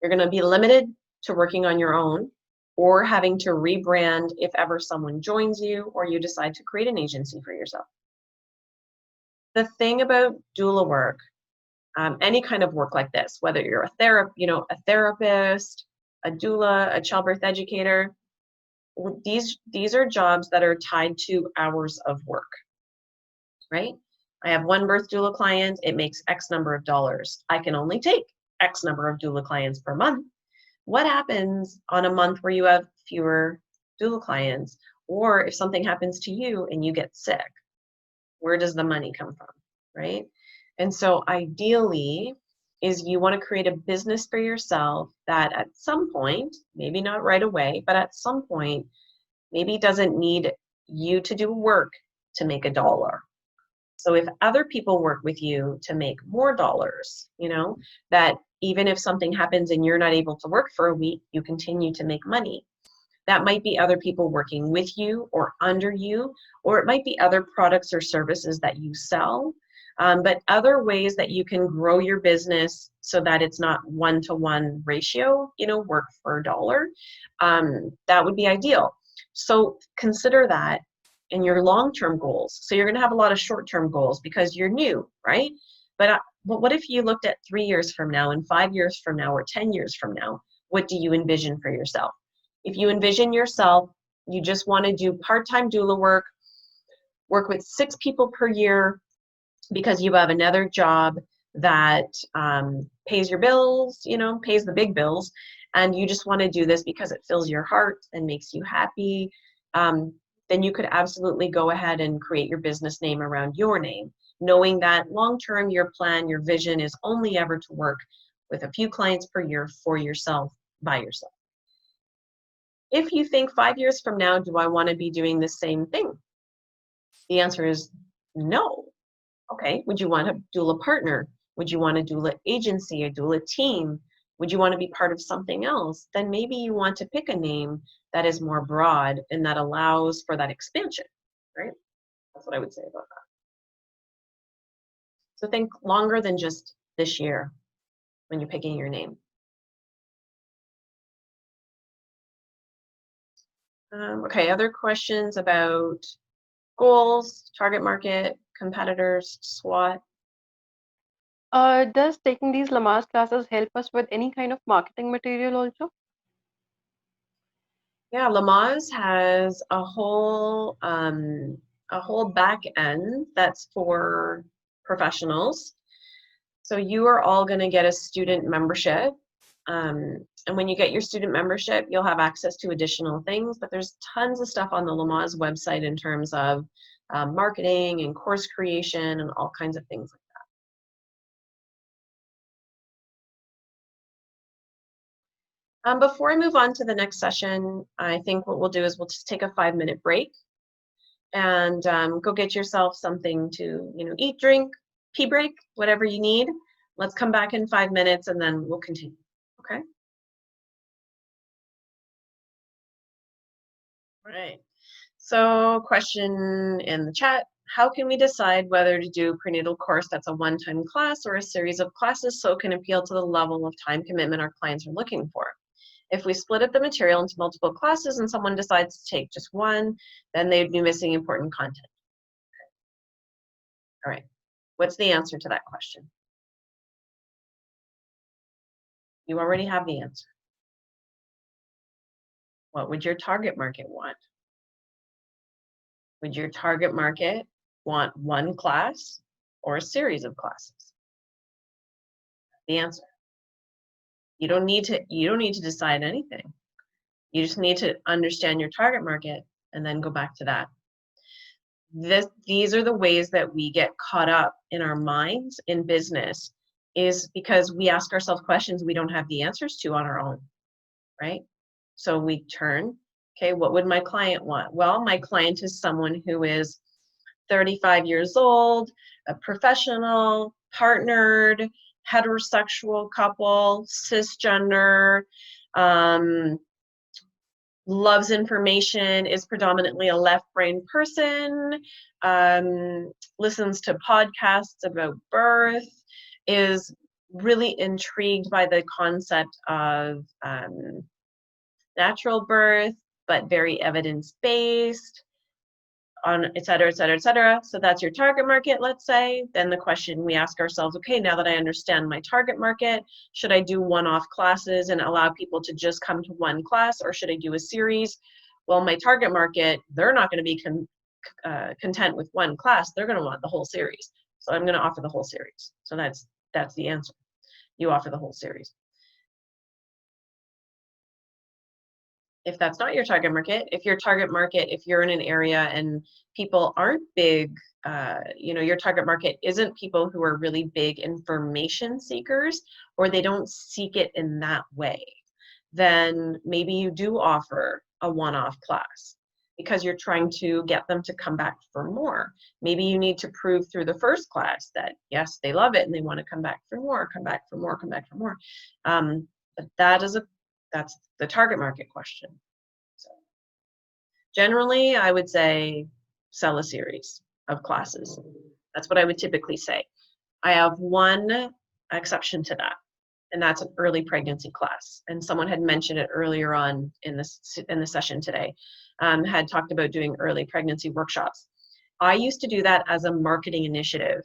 S1: You're going to be limited to working on your own or having to rebrand if ever someone joins you or you decide to create an agency for yourself. The thing about doula work, any kind of work like this, whether you're a therapist, a doula, a childbirth educator, these are jobs that are tied to hours of work, right? I have one birth doula client, it makes X number of dollars. I can only take X number of doula clients per month. What happens on a month where you have fewer doula clients, or if something happens to you and you get sick? Where does the money come from, right? And so ideally is you want to create a business for yourself that at some point, maybe not right away, but at some point, maybe doesn't need you to do work to make $1. So if other people work with you to make more dollars, you know, that even if something happens and you're not able to work for a week, you continue to make money. That might be other people working with you or under you, or it might be other products or services that you sell, but other ways that you can grow your business so that it's not 1-to-1 ratio, you know, work for $1. That would be ideal. So consider that in your long-term goals. So you're going to have a lot of short-term goals because you're new, right? But what if you looked at 3 years from now and 5 years from now or 10 years from now? What do you envision for yourself? If you envision yourself, you just want to do part-time doula work with 6 people per year because you have another job that pays your bills, you know, pays the big bills, and you just want to do this because it fills your heart and makes you happy, then you could absolutely go ahead and create your business name around your name, knowing that long-term your plan, your vision is only ever to work with a few clients per year for yourself, by yourself. If you think 5 years from now, do I want to be doing the same thing? The answer is no. Okay, would you want a doula partner? Would you want a doula agency, a doula team? Would you want to be part of something else? Then maybe you want to pick a name that is more broad and that allows for that expansion, right? That's what I would say about that. So think longer than just this year when you're picking your name. Okay, other questions about goals, target market, competitors, SWOT?
S3: Does taking these Lamaze classes help us with any kind of marketing material also?
S1: Yeah, Lamaze has a whole back end that's for professionals. So you are all going to get a student membership. And when you get your student membership, you'll have access to additional things, but there's tons of stuff on the Lamaze website in terms of marketing and course creation and all kinds of things like that. Before I move on to the next session, I think what we'll do is we'll just take a 5-minute break and go get yourself something to, you know, eat, drink, pee break, whatever you need. Let's come back in 5 minutes and then we'll continue, okay? All right, so question in the chat, how can we decide whether to do a prenatal course that's a one-time class or a series of classes so it can appeal to the level of time commitment our clients are looking for? If we split up the material into multiple classes and someone decides to take just one, then they'd be missing important content. All right, what's the answer to that question? You already have the answer. What would your target market want? Would your target market want one class or a series of classes? The answer. You don't need to decide anything. You just need to understand your target market and then go back to that. These are the ways that we get caught up in our minds in business, is because we ask ourselves questions we don't have the answers to on our own, right? So we turn, okay, what would my client want? Well, my client is someone who is 35 years old, a professional, partnered, heterosexual couple, cisgender, loves information, is predominantly a left brain person, listens to podcasts about birth, is really intrigued by the concept of natural birth, but very evidence-based, on et cetera, et cetera, et cetera. So that's your target market, let's say. Then the question we ask ourselves, okay, now that I understand my target market, should I do one-off classes and allow people to just come to one class, or should I do a series? Well, my target market, they're not going to be content with one class. They're going to want the whole series. So I'm going to offer the whole series. So that's the answer. You offer the whole series. If that's not your target market, if you're in an area and people aren't big, your target market isn't people who are really big information seekers, or they don't seek it in that way, then maybe you do offer a one-off class because you're trying to get them to come back for more. Maybe you need to prove through the first class that, yes, they love it and they want to come back for more, come back for more, come back for more. But that's the target market question. So generally, I would say sell a series of classes. That's what I would typically say. I have one exception to that, and that's an early pregnancy class. And someone had mentioned it earlier on in the session today, had talked about doing early pregnancy workshops. I used to do that as a marketing initiative.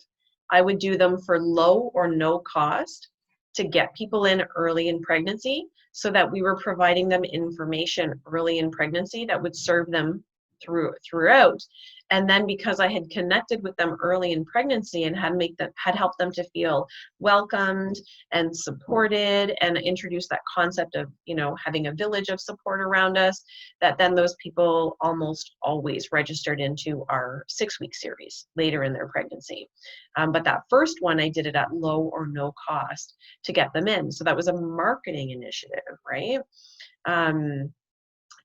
S1: I would do them for low or no cost to get people in early in pregnancy, so that we were providing them information early in pregnancy that would serve them throughout. And then because I had connected with them early in pregnancy and had helped them to feel welcomed and supported, and introduced that concept of, you know, having a village of support around us, that then those people almost always registered into our 6-week series later in their pregnancy. But that first one, I did it at low or no cost to get them in. So that was a marketing initiative, right?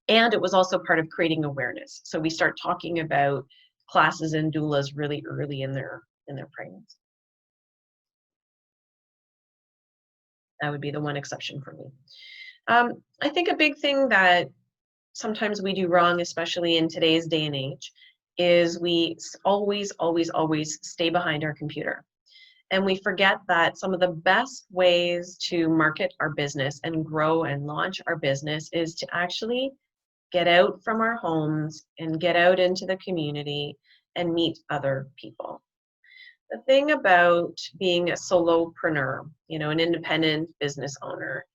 S1: And it was also part of creating awareness. So we start talking about classes and doulas really early in their pregnancy. That would be the one exception for me. I think a big thing that sometimes we do wrong, especially in today's day and age, is we always stay behind our computer. And we forget that some of the best ways to market our business and grow and launch our business is to actually get out from our homes and get out into the community and meet other people. The thing about being a solopreneur, you know, an independent business owner,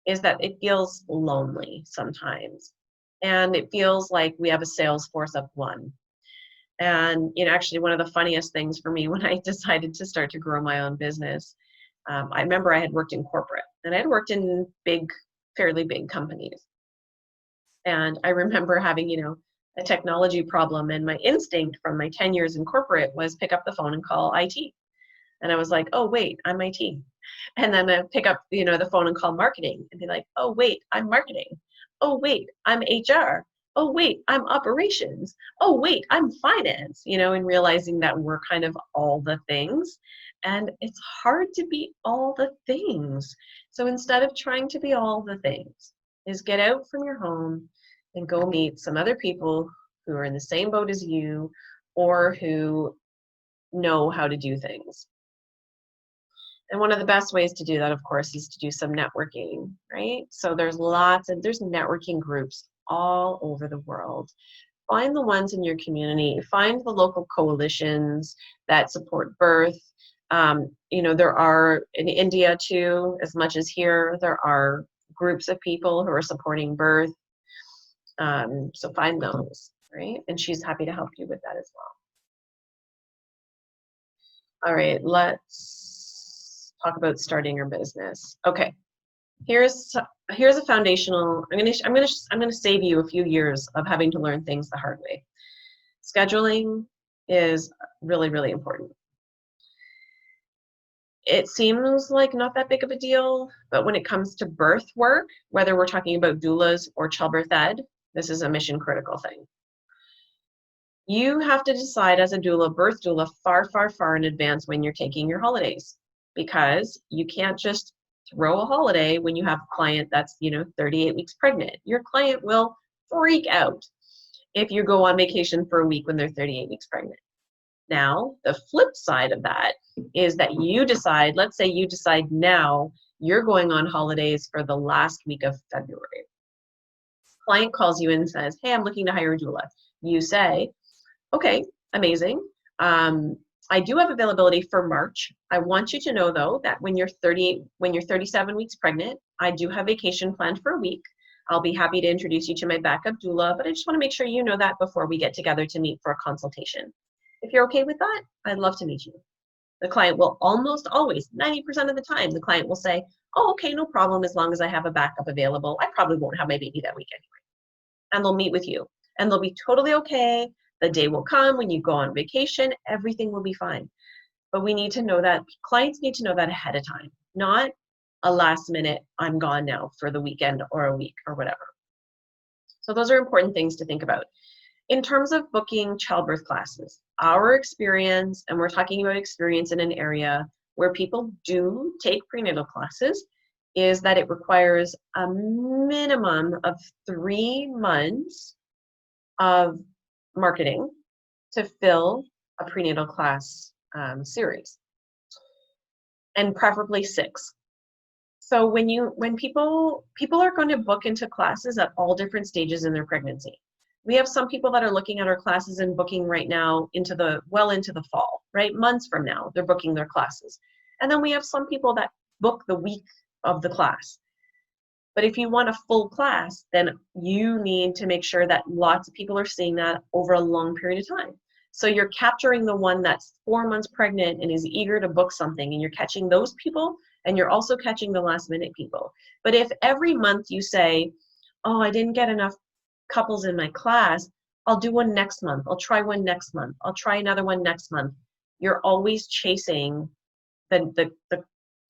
S1: is that it feels lonely sometimes. And it feels like we have a sales force of one. And, you know, actually one of the funniest things for me when I decided to start to grow my own business, I remember I had worked in corporate, and I had worked in fairly big companies. And I remember having, you know, a technology problem, and my instinct from my 10 years in corporate was pick up the phone and call IT. And I was like, oh, wait, I'm IT. And then I pick up, you know, the phone and call marketing and be like, oh, wait, I'm marketing. Oh, wait, I'm HR. Oh, wait, I'm operations. Oh, wait, I'm finance, you know, and realizing that we're kind of all the things. And it's hard to be all the things. So instead of trying to be all the things, is get out from your home and go meet some other people who are in the same boat as you, or who know how to do things. And one of the best ways to do that, of course, is to do some networking, right? So there's networking groups all over the world. Find the ones in your community, find the local coalitions that support birth. You know, there are in India too, as much as here, there are groups of people who are supporting birth. So find those, right? And she's happy to help you with that as well. All right, let's talk about starting your business. Okay, here's a foundational. I'm gonna save you a few years of having to learn things the hard way. Scheduling is really, really important. It seems like not that big of a deal, but when it comes to birth work, whether we're talking about doulas or childbirth ed, this is a mission critical thing. You have to decide as a doula, birth doula, far in advance when you're taking your holidays, because you can't just throw a holiday when you have a client that's, you know, 38 weeks pregnant. Your client will freak out if you go on vacation for a week when they're 38 weeks pregnant. Now, the flip side of that is that you decide, let's say you decide now you're going on holidays for the last week of February. Client calls you and says, hey, I'm looking to hire a doula. You say, okay, amazing. I do have availability for March. I want you to know though, that when you're 37 weeks pregnant, I do have vacation planned for a week. I'll be happy to introduce you to my backup doula, but I just want to make sure you know that before we get together to meet for a consultation. If you're okay with that, I'd love to meet you. The client will almost always, 90% of the time, the client will say, oh, okay, no problem, as long as I have a backup available. I probably won't have my baby that week anyway. And they'll meet with you. And they'll be totally okay. The day will come when you go on vacation, everything will be fine. But we need to know that, clients need to know that ahead of time, not a last minute, I'm gone now for the weekend or a week or whatever. So those are important things to think about. In terms of booking childbirth classes, our experience, and we're talking about experience in an area where people do take prenatal classes, is that it requires a minimum of 3 months of marketing to fill a prenatal class series, and preferably 6. So when people are going to book into classes at all different stages in their pregnancy. We have some people that are looking at our classes and booking right now into the fall, right? Months from now, they're booking their classes. And then we have some people that book the week of the class. But if you want a full class, then you need to make sure that lots of people are seeing that over a long period of time. So you're capturing the one that's 4 months pregnant and is eager to book something, and you're catching those people, and you're also catching the last minute people. But if every month you say, oh, I didn't get enough couples in my class, I'll do one next month. I'll try one next month. I'll try another one next month. You're always chasing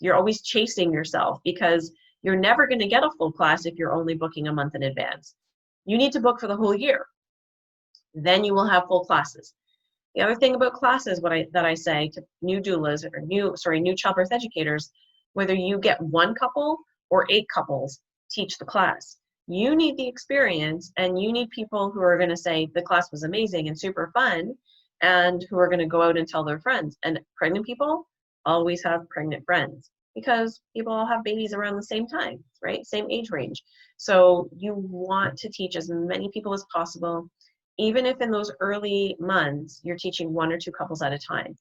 S1: you're always chasing yourself, because you're never going to get a full class if you're only booking a month in advance. You need to book for the whole year. Then you will have full classes. The other thing about classes, that I say to new doulas or new childbirth educators, whether you get one couple or 8 couples teach the class, you need the experience, and you need people who are going to say the class was amazing and super fun, and who are going to go out and tell their friends. And pregnant people always have pregnant friends, because people all have babies around the same time, right? Same age range. So you want to teach as many people as possible, even if in those early months you're teaching 1 or 2 couples at a time.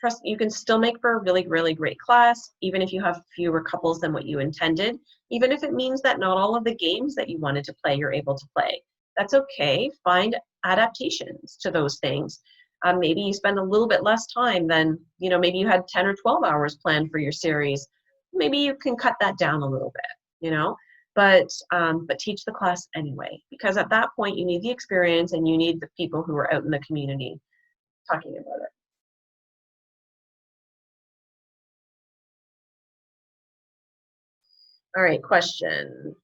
S1: Trust, you can still make for a really, really great class, even if you have fewer couples than what you intended, even if it means that not all of the games that you wanted to play, you're able to play. That's okay. Find adaptations to those things. Maybe you spend a little bit less time than, maybe you had 10 or 12 hours planned for your series. Maybe you can cut that down a little bit, but teach the class anyway, because at that point you need the experience, and you need the people who are out in the community talking about it. All right, question.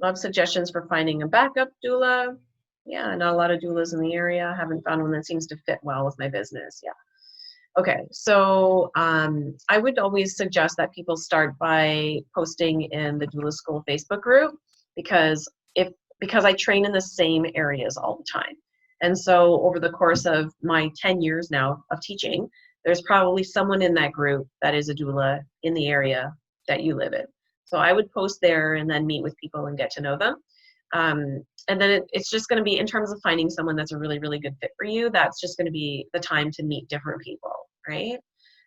S1: Love suggestions for finding a backup doula. Yeah, not a lot of doulas in the area. I haven't found one that seems to fit well with my business. Yeah. Okay, so I would always suggest that people start by posting in the Doula School Facebook group, because I train in the same areas all the time. And so over the course of my 10 years now of teaching, there's probably someone in that group that is a doula in the area that you live in. So I would post there and then meet with people and get to know them. And then it's just going to be, in terms of finding someone that's a really, really good fit for you, that's just going to be the time to meet different people, right?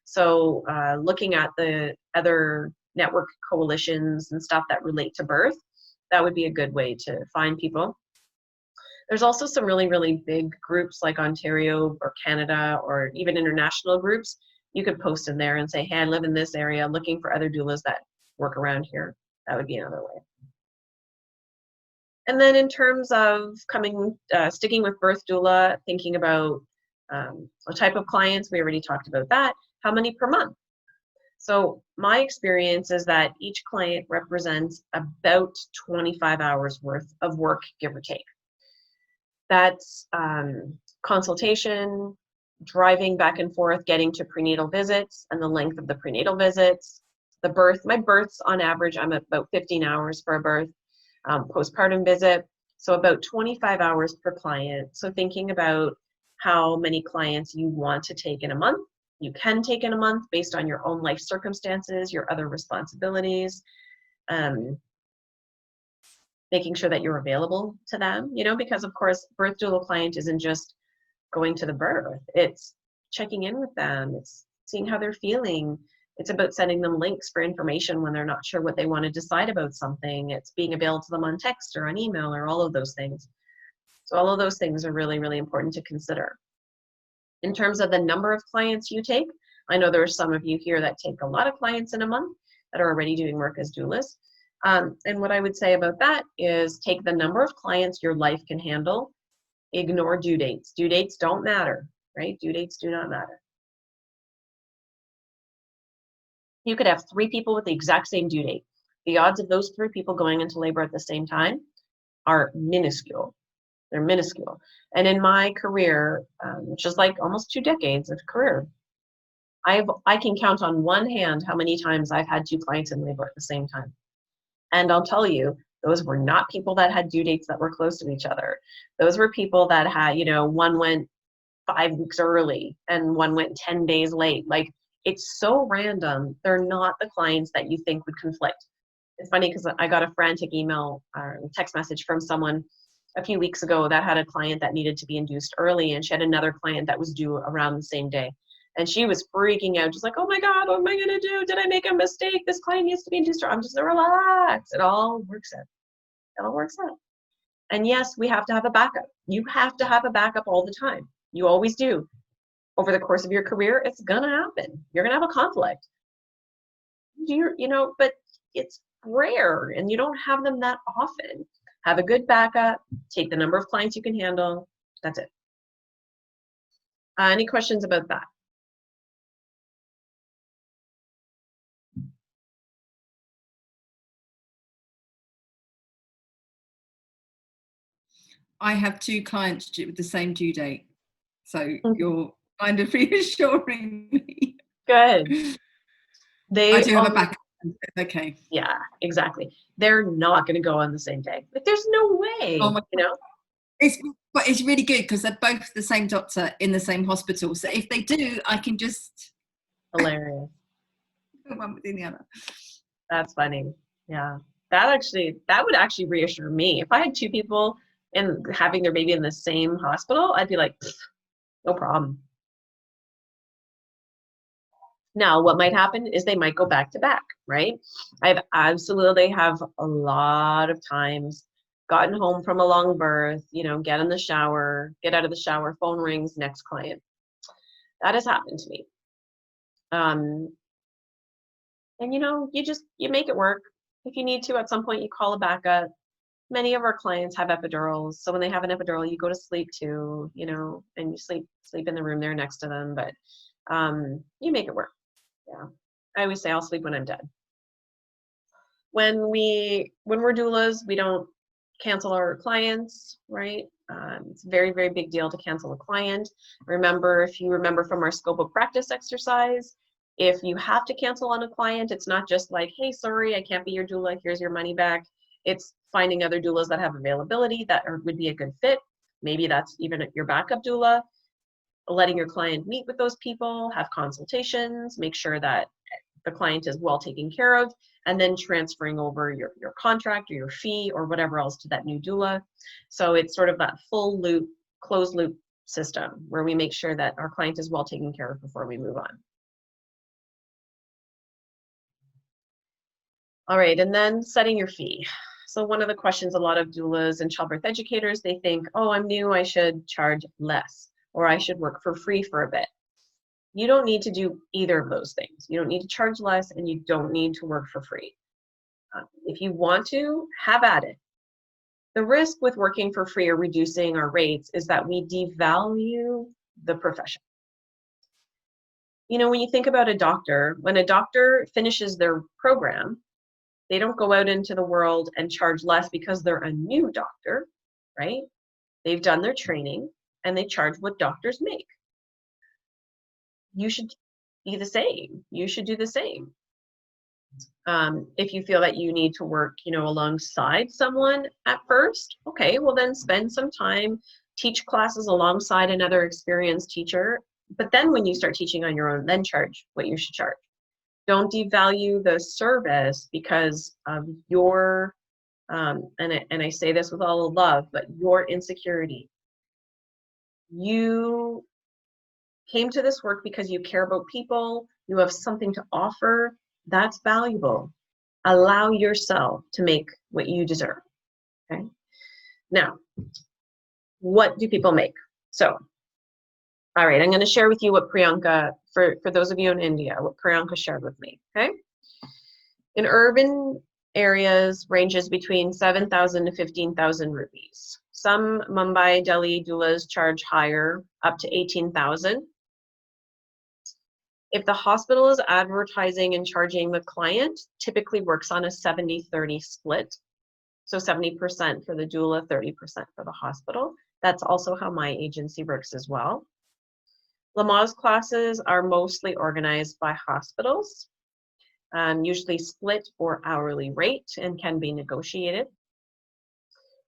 S1: So looking at the other network coalitions and stuff that relate to birth, that would be a good way to find people. There's also some really, really big groups like Ontario or Canada, or even international groups. You could post in there and say, hey, I live in this area, looking for other doulas that work around here. That would be another way. And then in terms of sticking with birth doula, thinking about a type of clients, we already talked about that. How many per month? So my experience is that each client represents about 25 hours worth of work, give or take. That's consultation, driving back and forth, getting to prenatal visits and the length of the prenatal visits, the birth. My births on average, I'm at about 15 hours for a birth. Postpartum visit, so about 25 hours per client. So thinking about how many clients you want to take in a month. You can take in a month based on your own life circumstances, your other responsibilities, making sure that you're available to them, because of course, birth doula client isn't just going to the birth. It's checking in with them. It's seeing how they're feeling. It's about sending them links for information when they're not sure what they want to decide about something. It's being available to them on text or on email or all of those things. So all of those things are really, really important to consider. In terms of the number of clients you take, I know there are some of you here that take a lot of clients in a month that are already doing work as doulas. And what I would say about that is take the number of clients your life can handle. Ignore due dates. Due dates don't matter, right? Due dates do not matter. You could have 3 people with the exact same due date. The odds of those 3 people going into labor at the same time are minuscule. They're minuscule. And in my career, which is like almost 2 decades of career, I can count on one hand how many times I've had 2 clients in labor at the same time. And I'll tell you, those were not people that had due dates that were close to each other. Those were people that had, one went 5 weeks early and one went 10 days late. Like, it's so random. They're not the clients that you think would conflict. It's funny because I got a frantic email or text message from someone a few weeks ago that had a client that needed to be induced early, and she had another client that was due around the same day. And she was freaking out, just like, oh my God, what am I gonna do? Did I make a mistake? This client needs to be induced. I'm just relax. It all works out. It all works out. And yes, we have to have a backup. You have to have a backup all the time. You always do. Over the course of your career, it's gonna happen. You're gonna have a conflict. But it's rare, and you don't have them that often. Have a good backup. Take the number of clients you can handle. That's it. Any questions about that?
S2: I have 2 clients with the same due date, so
S1: Okay.
S2: you're kind of reassuring me.
S1: Good.
S2: I do have a backup. Okay.
S1: Yeah, exactly. They're not going to go on the same day. Like, there's no way.
S2: Oh my God. But it's really good because they're both the same doctor in the same hospital. So if they do, I can just
S1: Hilarious.
S2: one within the other.
S1: That's funny. Yeah. That would actually reassure me. If I had 2 people and having their baby in the same hospital, I'd be like, no problem. Now, what might happen is they might go back to back, right? I've absolutely have a lot of times gotten home from a long birth, get in the shower, get out of the shower, phone rings, next client. That has happened to me. And you make it work. If you need to, at some point you call a backup. Many of our clients have epidurals, so when they have an epidural, you go to sleep too, and you sleep in the room there next to them, but you make it work. Yeah. I always say I'll sleep when I'm dead. When we're doulas, we don't cancel our clients, right? It's a very, very big deal to cancel a client. If you remember from our scope of practice exercise, if you have to cancel on a client, it's not just like, hey, sorry, I can't be your doula, here's your money back. It's finding other doulas that have availability that would be a good fit. Maybe that's even your backup doula. Letting your client meet with those people, have consultations, make sure that the client is well taken care of, and then transferring over your contract or your fee or whatever else to that new doula. So it's sort of that full loop, closed loop system where we make sure that our client is well taken care of before we move on. All right, and then setting your fee. So one of the questions a lot of doulas and childbirth educators, they think, oh, I'm new, I should charge less, or I should work for free for a bit. You don't need to do either of those things. You don't need to charge less, and you don't need to work for free. If you want to, have at it. The risk with working for free or reducing our rates is that we devalue the profession. When you think about a doctor, when a doctor finishes their program, they don't go out into the world and charge less because they're a new doctor, right? They've done their training and they charge what doctors make. You should be the same. You should do the same. If you feel that you need to work, alongside someone at first, okay, well then spend some time, teach classes alongside another experienced teacher. But then when you start teaching on your own, then charge what you should charge. Don't devalue the service because of your, and I say this with all love, but your insecurity. You came to this work because you care about people, you have something to offer, that's valuable. Allow yourself to make what you deserve, okay? Now, what do people make? So, all right, I'm gonna share with you what Priyanka, for those of you in India, what Priyanka shared with me, okay? In urban areas, ranges between 7,000 to 15,000 rupees. Some Mumbai, Delhi doulas charge higher, up to 18,000. If the hospital is advertising and charging the client, typically works on a 70-30 split. So 70% for the doula, 30% for the hospital. That's also how my agency works as well. Lamaze classes are mostly organized by hospitals, usually split or hourly rate and can be negotiated.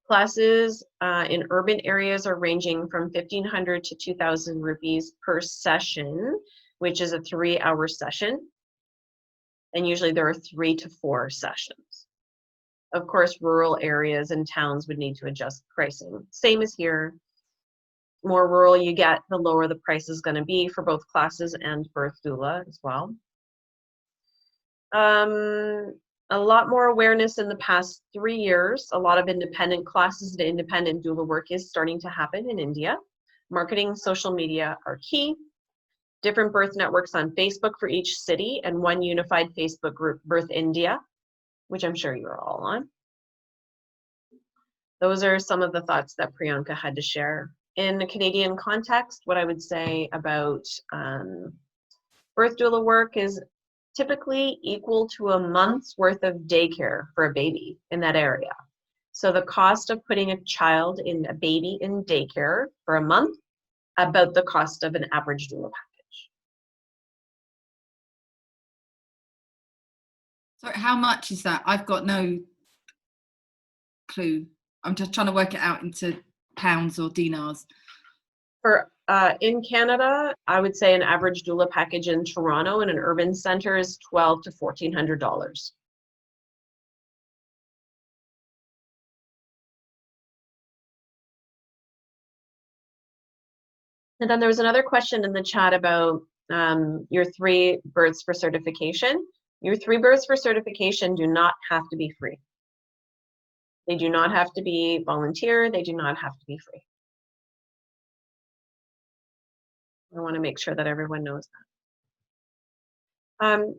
S1: Classes in urban areas are ranging from 1,500 to 2,000 rupees per session, which is a 3-hour session. And usually there are 3 to 4 sessions. Of course, rural areas and towns would need to adjust pricing. Same as here. More rural you get, the lower the price is going to be for both classes and birth doula as well. A lot more awareness in the past 3 years. A lot of independent classes and independent doula work is starting to happen in India. Marketing, social media are key. Different birth networks on Facebook for each city, and one unified Facebook group, Birth India, which I'm sure you're all on. Those are some of the thoughts that Priyanka had to share. In the Canadian context, what I would say about birth doula work is typically equal to a month's worth of daycare for a baby in that area. So the cost of putting a baby in daycare for a month, about the cost of an average doula package.
S2: So how much is that? I've got no clue. I'm just trying to work it out into pounds or dinars.
S1: For in Canada, I would say an average doula package in Toronto in an urban center is $1,200 to $1,400. And then there was another question in the chat about your 3 births for certification. Your 3 births for certification do not have to be free. They do not have to be volunteer. They do not have to be free. I want to make sure that everyone knows that.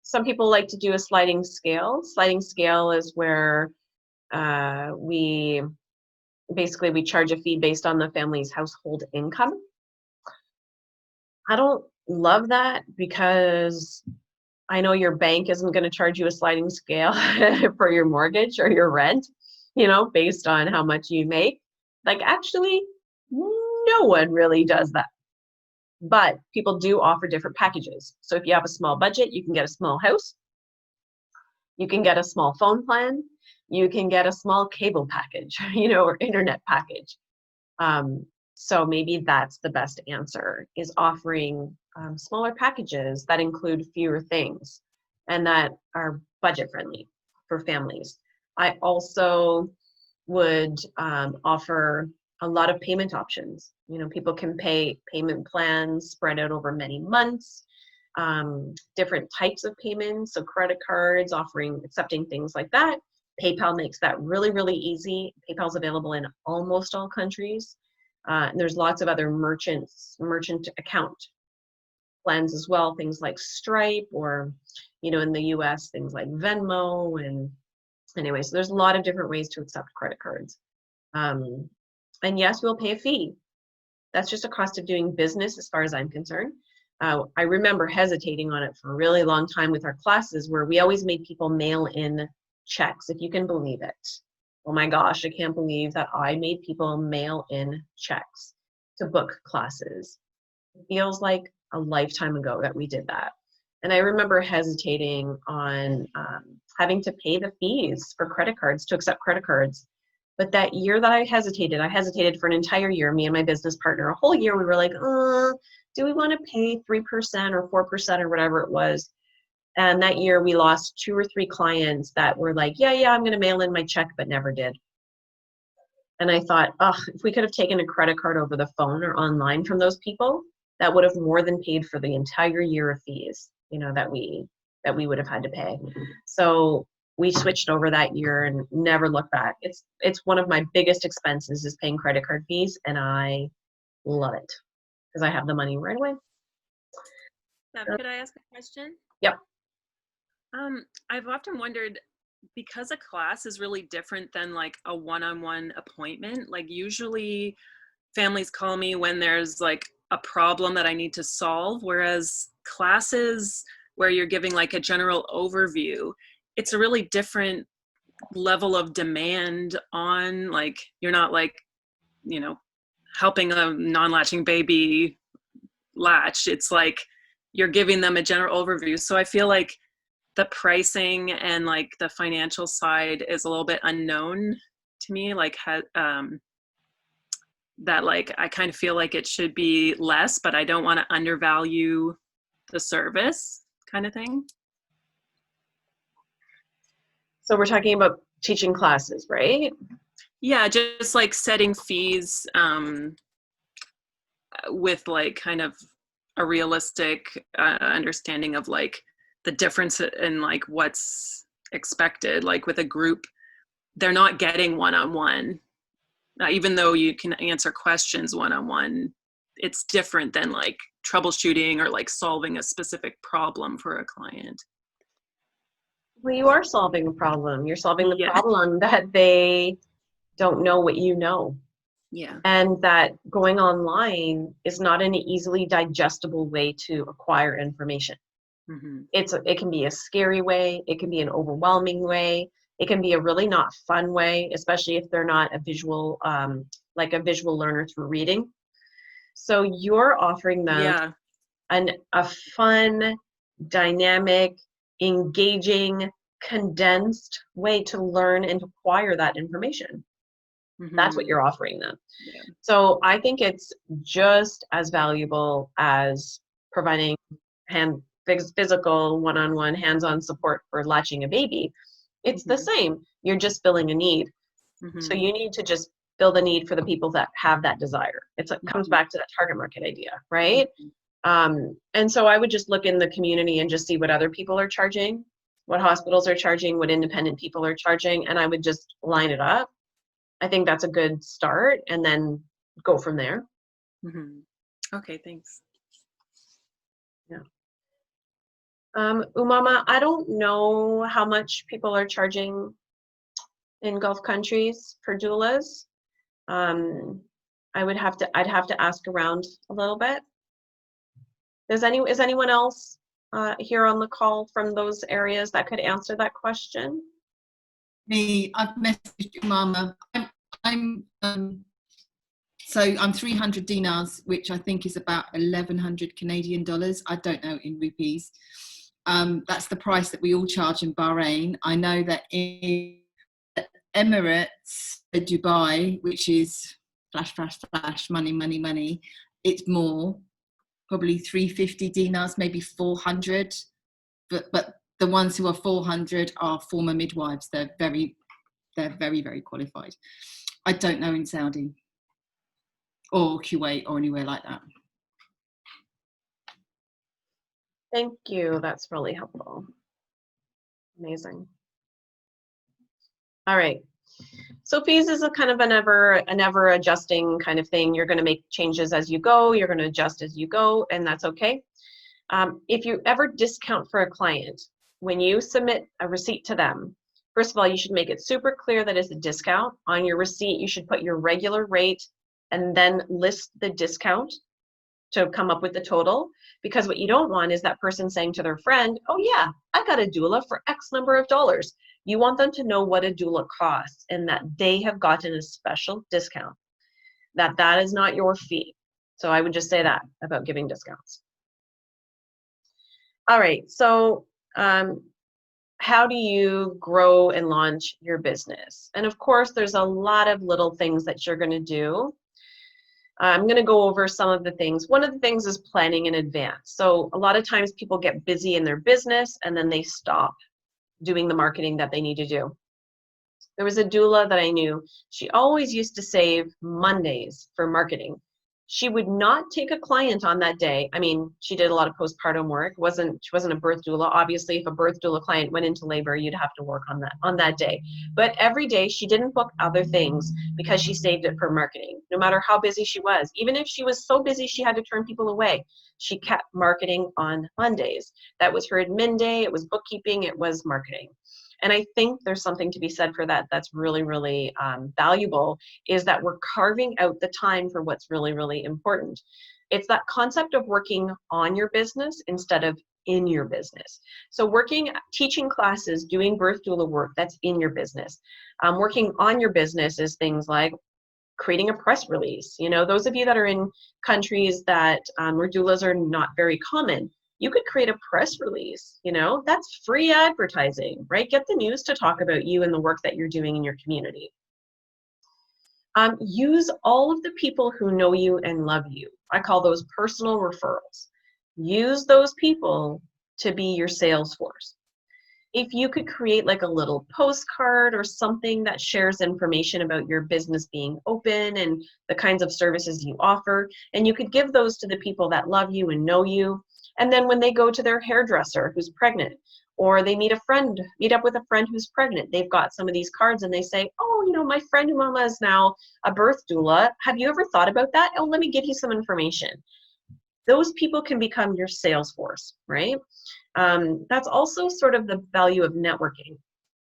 S1: Some people like to do a sliding scale. Sliding scale is where we charge a fee based on the family's household income. I don't love that because I know your bank isn't going to charge you a sliding scale for your mortgage or your rent, based on how much you make. Like, actually, no one really does that. But people do offer different packages. So if you have a small budget, you can get a small house. You can get a small phone plan. You can get a small cable package, or internet package. So maybe that's the best answer, is offering smaller packages that include fewer things and that are budget friendly for families. I also would offer a lot of payment options. People can pay payment plans spread out over many months, different types of payments, so credit cards, accepting things like that. PayPal makes that really, really easy. PayPal's available in almost all countries. And there's lots of other merchant account plans as well, things like Stripe, or, in the US, things like Venmo. And anyway, so there's a lot of different ways to accept credit cards. And yes, we'll pay a fee. That's just a cost of doing business as far as I'm concerned. I remember hesitating on it for a really long time with our classes, where we always made people mail in checks, if you can believe it. Oh my gosh, I can't believe that I made people mail in checks to book classes. It feels like a lifetime ago that we did that. And I remember hesitating on having to pay the fees for credit cards, to accept credit cards. But that year that I hesitated for an entire year, me and my business partner, a whole year, we were like, do we want to pay 3% or 4% or whatever it was? And that year we lost 2 or 3 clients that were like, yeah, I'm going to mail in my check, but never did. And I thought, if we could have taken a credit card over the phone or online from those people, that would have more than paid for the entire year of fees, that we would have had to pay. So we switched over that year and never looked back. It's one of my biggest expenses, is paying credit card fees, and I love it because I have the money right away.
S5: Could I ask a question?
S1: Yep.
S5: I've often wondered, because a class is really different than like a one-on-one appointment. Like, usually families call me when there's like a problem that I need to solve, whereas classes where you're giving like a general overview, it's a really different level of demand on, like, you're not like, helping a non-latching baby latch. It's like you're giving them a general overview. So I feel like the pricing and like the financial side is a little bit unknown to me, like that, like, I kind of feel like it should be less, but I don't want to undervalue the service, kind of thing.
S1: So we're talking about teaching classes, right?
S5: Yeah, just like setting fees with like kind of a realistic understanding of like the difference in like what's expected. Like with a group, they're not getting one-on-one. Even though you can answer questions one-on-one, it's different than like troubleshooting or like solving a specific problem for a client.
S1: Well, you are solving a problem. You're solving the
S5: Yeah.
S1: problem that they don't know what you know.
S5: Yeah.
S1: And that going online is not an easily digestible way to acquire information.
S5: Mm-hmm.
S1: It can be a scary way, it can be an overwhelming way, it can be a really not fun way, especially if they're not a visual, like a visual learner through reading. So you're offering them a fun, dynamic, engaging, condensed way to learn and acquire that information.
S5: Mm-hmm.
S1: That's what you're offering them.
S5: Yeah.
S1: So I think it's just as valuable as providing physical one-on-one hands-on support for latching a baby. It's the same. You're just filling a need. So you need to just fill the need for the people that have that desire. It comes back to that target market idea, right? And so I would just look in the community and just see what other people are charging, what hospitals are charging, what independent people are charging, and I would just line it up. I think that's a good start, and then go from there.
S5: Okay, thanks.
S1: Yeah. Umama, I don't know how much people are charging in Gulf countries for doulas. I'd have to ask around a little bit. Is anyone else here on the call from those areas that could answer that question?
S2: Me, I've messaged you, Mama. So I'm 300 dinars, which I think is about 1,100 Canadian dollars. I don't know in rupees. That's the price that we all charge in Bahrain. I know that in Emirates, Dubai, which is flash, money, it's more, probably 350 dinars, maybe 400. But the ones who are 400 are former midwives. They're very, very qualified. I don't know in Saudi or Kuwait or anywhere like that.
S1: Thank you. That's really helpful. Amazing. All right. So fees is a kind of an ever adjusting kind of thing. You're going to make changes as you go. You're going to adjust as you go, and that's okay. If you ever discount for a client, when you submit a receipt to them, first of all, you should make it super clear that it's a discount. On your receipt, you should put your regular rate and then list the discount to come up with the total, because what you don't want is that person saying to their friend, oh yeah, I got a doula for X number of dollars. You want them to know what a doula costs and that they have gotten a special discount, that is not your fee. So I would just say that about giving discounts. All right, so how do you grow and launch your business? And of course, there's a lot of little things that you're going to do. I'm going to go over some of the things. One of the things is planning in advance. So a lot of times people get busy in their business and then they stop doing the marketing that they need to do. There was a doula that I knew. She always used to save Mondays for marketing. She would not take a client on that day. I mean, she did a lot of postpartum work. She wasn't a birth doula. Obviously, if a birth doula client went into labor, you'd have to work on that day. But every day she didn't book other things because she saved it for marketing, no matter how busy she was. Even if she was so busy she had to turn people away, she kept marketing on Mondays. That was her admin day. It was bookkeeping. It was marketing. And I think there's something to be said for that. That's really, really valuable, is that we're carving out the time for what's really, really important. It's that concept of working on your business instead of in your business. So teaching classes, doing birth doula work, that's in your business. Working on your business is things like creating a press release. You know, those of you that are in countries that where doulas are not very common, you could create a press release. You know, that's free advertising, right? Get the news to talk about you and the work that you're doing in your community. Use all of the people who know you and love you. I call those personal referrals. Use those people to be your sales force. if you could create like a little postcard or something that shares information about your business being open and the kinds of services you offer, and you could give those to the people that love you and know you. And then when they go to their hairdresser who's pregnant, or they meet up with a friend who's pregnant, they've got some of these cards and they say, oh, you know, my friend Mama is now a birth doula. Have you ever thought about that? Oh, let me give you some information. Those people can become your sales force, right? That's also sort of the value of networking.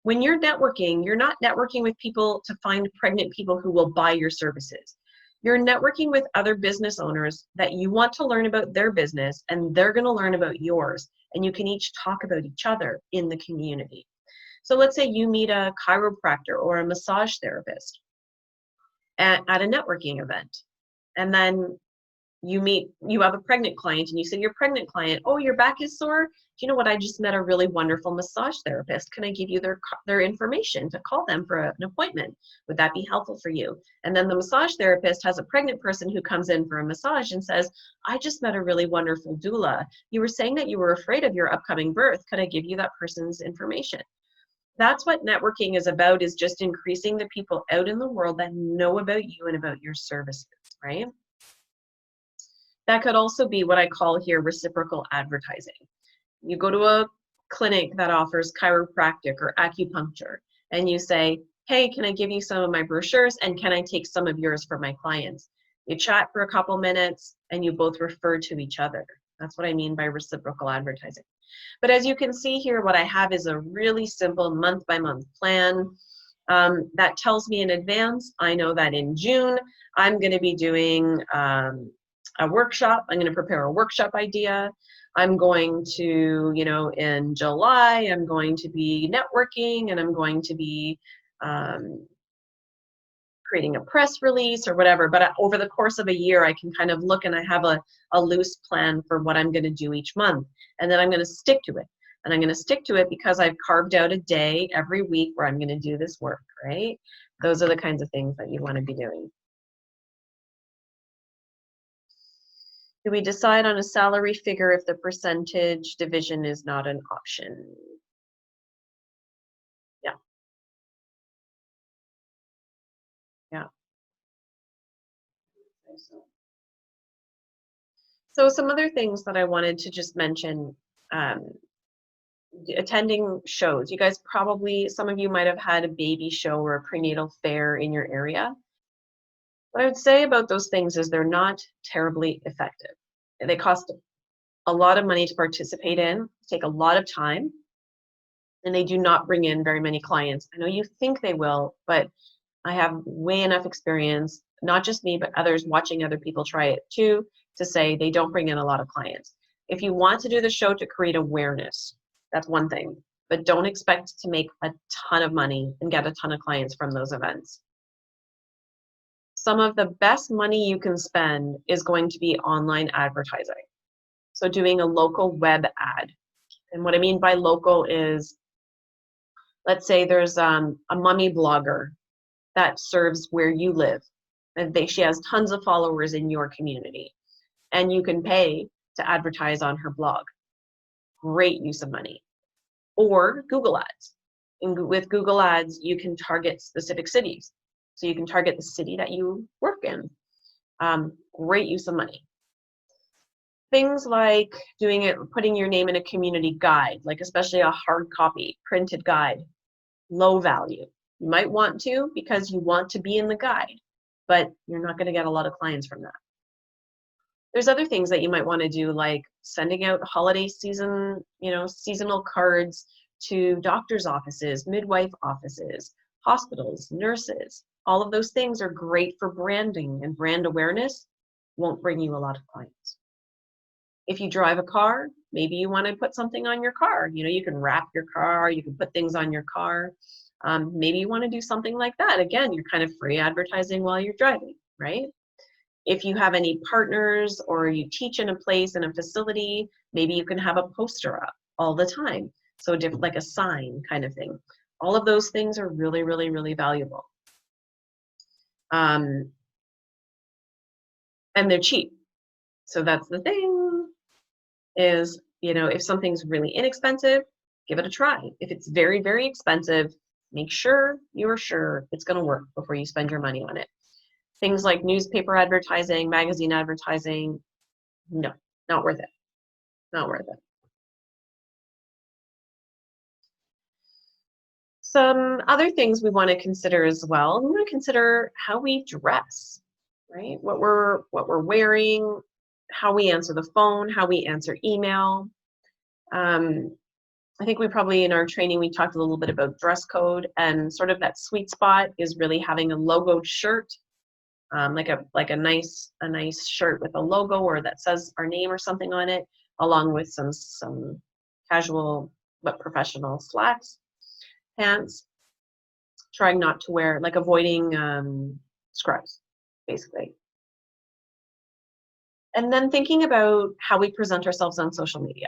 S1: When you're networking, you're not networking with people to find pregnant people who will buy your services. You're networking with other business owners that you want to learn about their business, and they're going to learn about yours, and you can each talk about each other in the community. So let's say you meet a chiropractor or a massage therapist at a networking event, and then you have a pregnant client and you say to your pregnant client, oh, your back is sore? Do you know what? I just met a really wonderful massage therapist. Can I give you their information to call them for an appointment? Would that be helpful for you? And then the massage therapist has a pregnant person who comes in for a massage and says, I just met a really wonderful doula. You were saying that you were afraid of your upcoming birth. Could I give you that person's information? That's what networking is about, is just increasing the people out in the world that know about you and about your services, right? That could also be what I call here reciprocal advertising. You go to a clinic that offers chiropractic or acupuncture, and you say, hey, can I give you some of my brochures, and can I take some of yours for my clients? You chat for a couple minutes and you both refer to each other. That's what I mean by reciprocal advertising. But as you can see here, what I have is a really simple month-by-month plan that tells me in advance. I know that in June, I'm going to be doing a workshop. I'm going to prepare a workshop idea. I'm going to, you know, in July, I'm going to be networking, and I'm going to be creating a press release or whatever. But over the course of a year, I can kind of look, and I have a loose plan for what I'm going to do each month. And then I'm going to stick to it. And I'm going to stick to it because I've carved out a day every week where I'm going to do this work, right? Those are the kinds of things that you want to be doing. Do we decide on a salary figure if the percentage division is not an option? Yeah. Yeah. So some other things that I wanted to just mention, attending shows. You guys probably, some of you might have had a baby show or a prenatal fair in your area. What I would say about those things is they're not terribly effective. They cost a lot of money to participate in, take a lot of time, and they do not bring in very many clients. I know you think they will, but I have way enough experience, not just me, but others watching other people try it too, to say they don't bring in a lot of clients. If you want to do the show to create awareness, that's one thing, but don't expect to make a ton of money and get a ton of clients from those events. Some of the best money you can spend is going to be online advertising. So doing a local web ad. And what I mean by local is, let's say there's a mummy blogger that serves where you live, and she has tons of followers in your community, and you can pay to advertise on her blog. Great use of money. Or Google Ads. And with Google Ads, you can target specific cities. So you can target the city that you work in. Great use of money. Things like putting your name in a community guide, like especially a hard copy, printed guide, low value. You might want to because you want to be in the guide, but you're not going to get a lot of clients from that. There's other things that you might want to do, like sending out holiday season, seasonal cards to doctors' offices, midwife offices, hospitals, nurses. All of those things are great for branding, and brand awareness won't bring you a lot of clients. If you drive a car, maybe you want to put something on your car. You can wrap your car, you can put things on your car. Maybe you want to do something like that. Again, you're kind of free advertising while you're driving, right? If you have any partners or you teach in a place, in a facility, maybe you can have a poster up all the time. So like a sign kind of thing. All of those things are really, really, really valuable. And they're cheap. So that's the thing is, if something's really inexpensive, give it a try. If it's very, very expensive, make sure you're sure it's going to work before you spend your money on it. Things like newspaper advertising, magazine advertising, no, not worth it. Not worth it. Some other things we want to consider as well. We want to consider how we dress, right? What we're wearing, how we answer the phone, how we answer email. I think we probably in our training we talked a little bit about dress code, and sort of that sweet spot is really having a logoed shirt, like a nice shirt with a logo or that says our name or something on it, along with some casual but professional slacks, pants. Trying not to wear, like avoiding scrubs, basically. And then thinking about how we present ourselves on social media.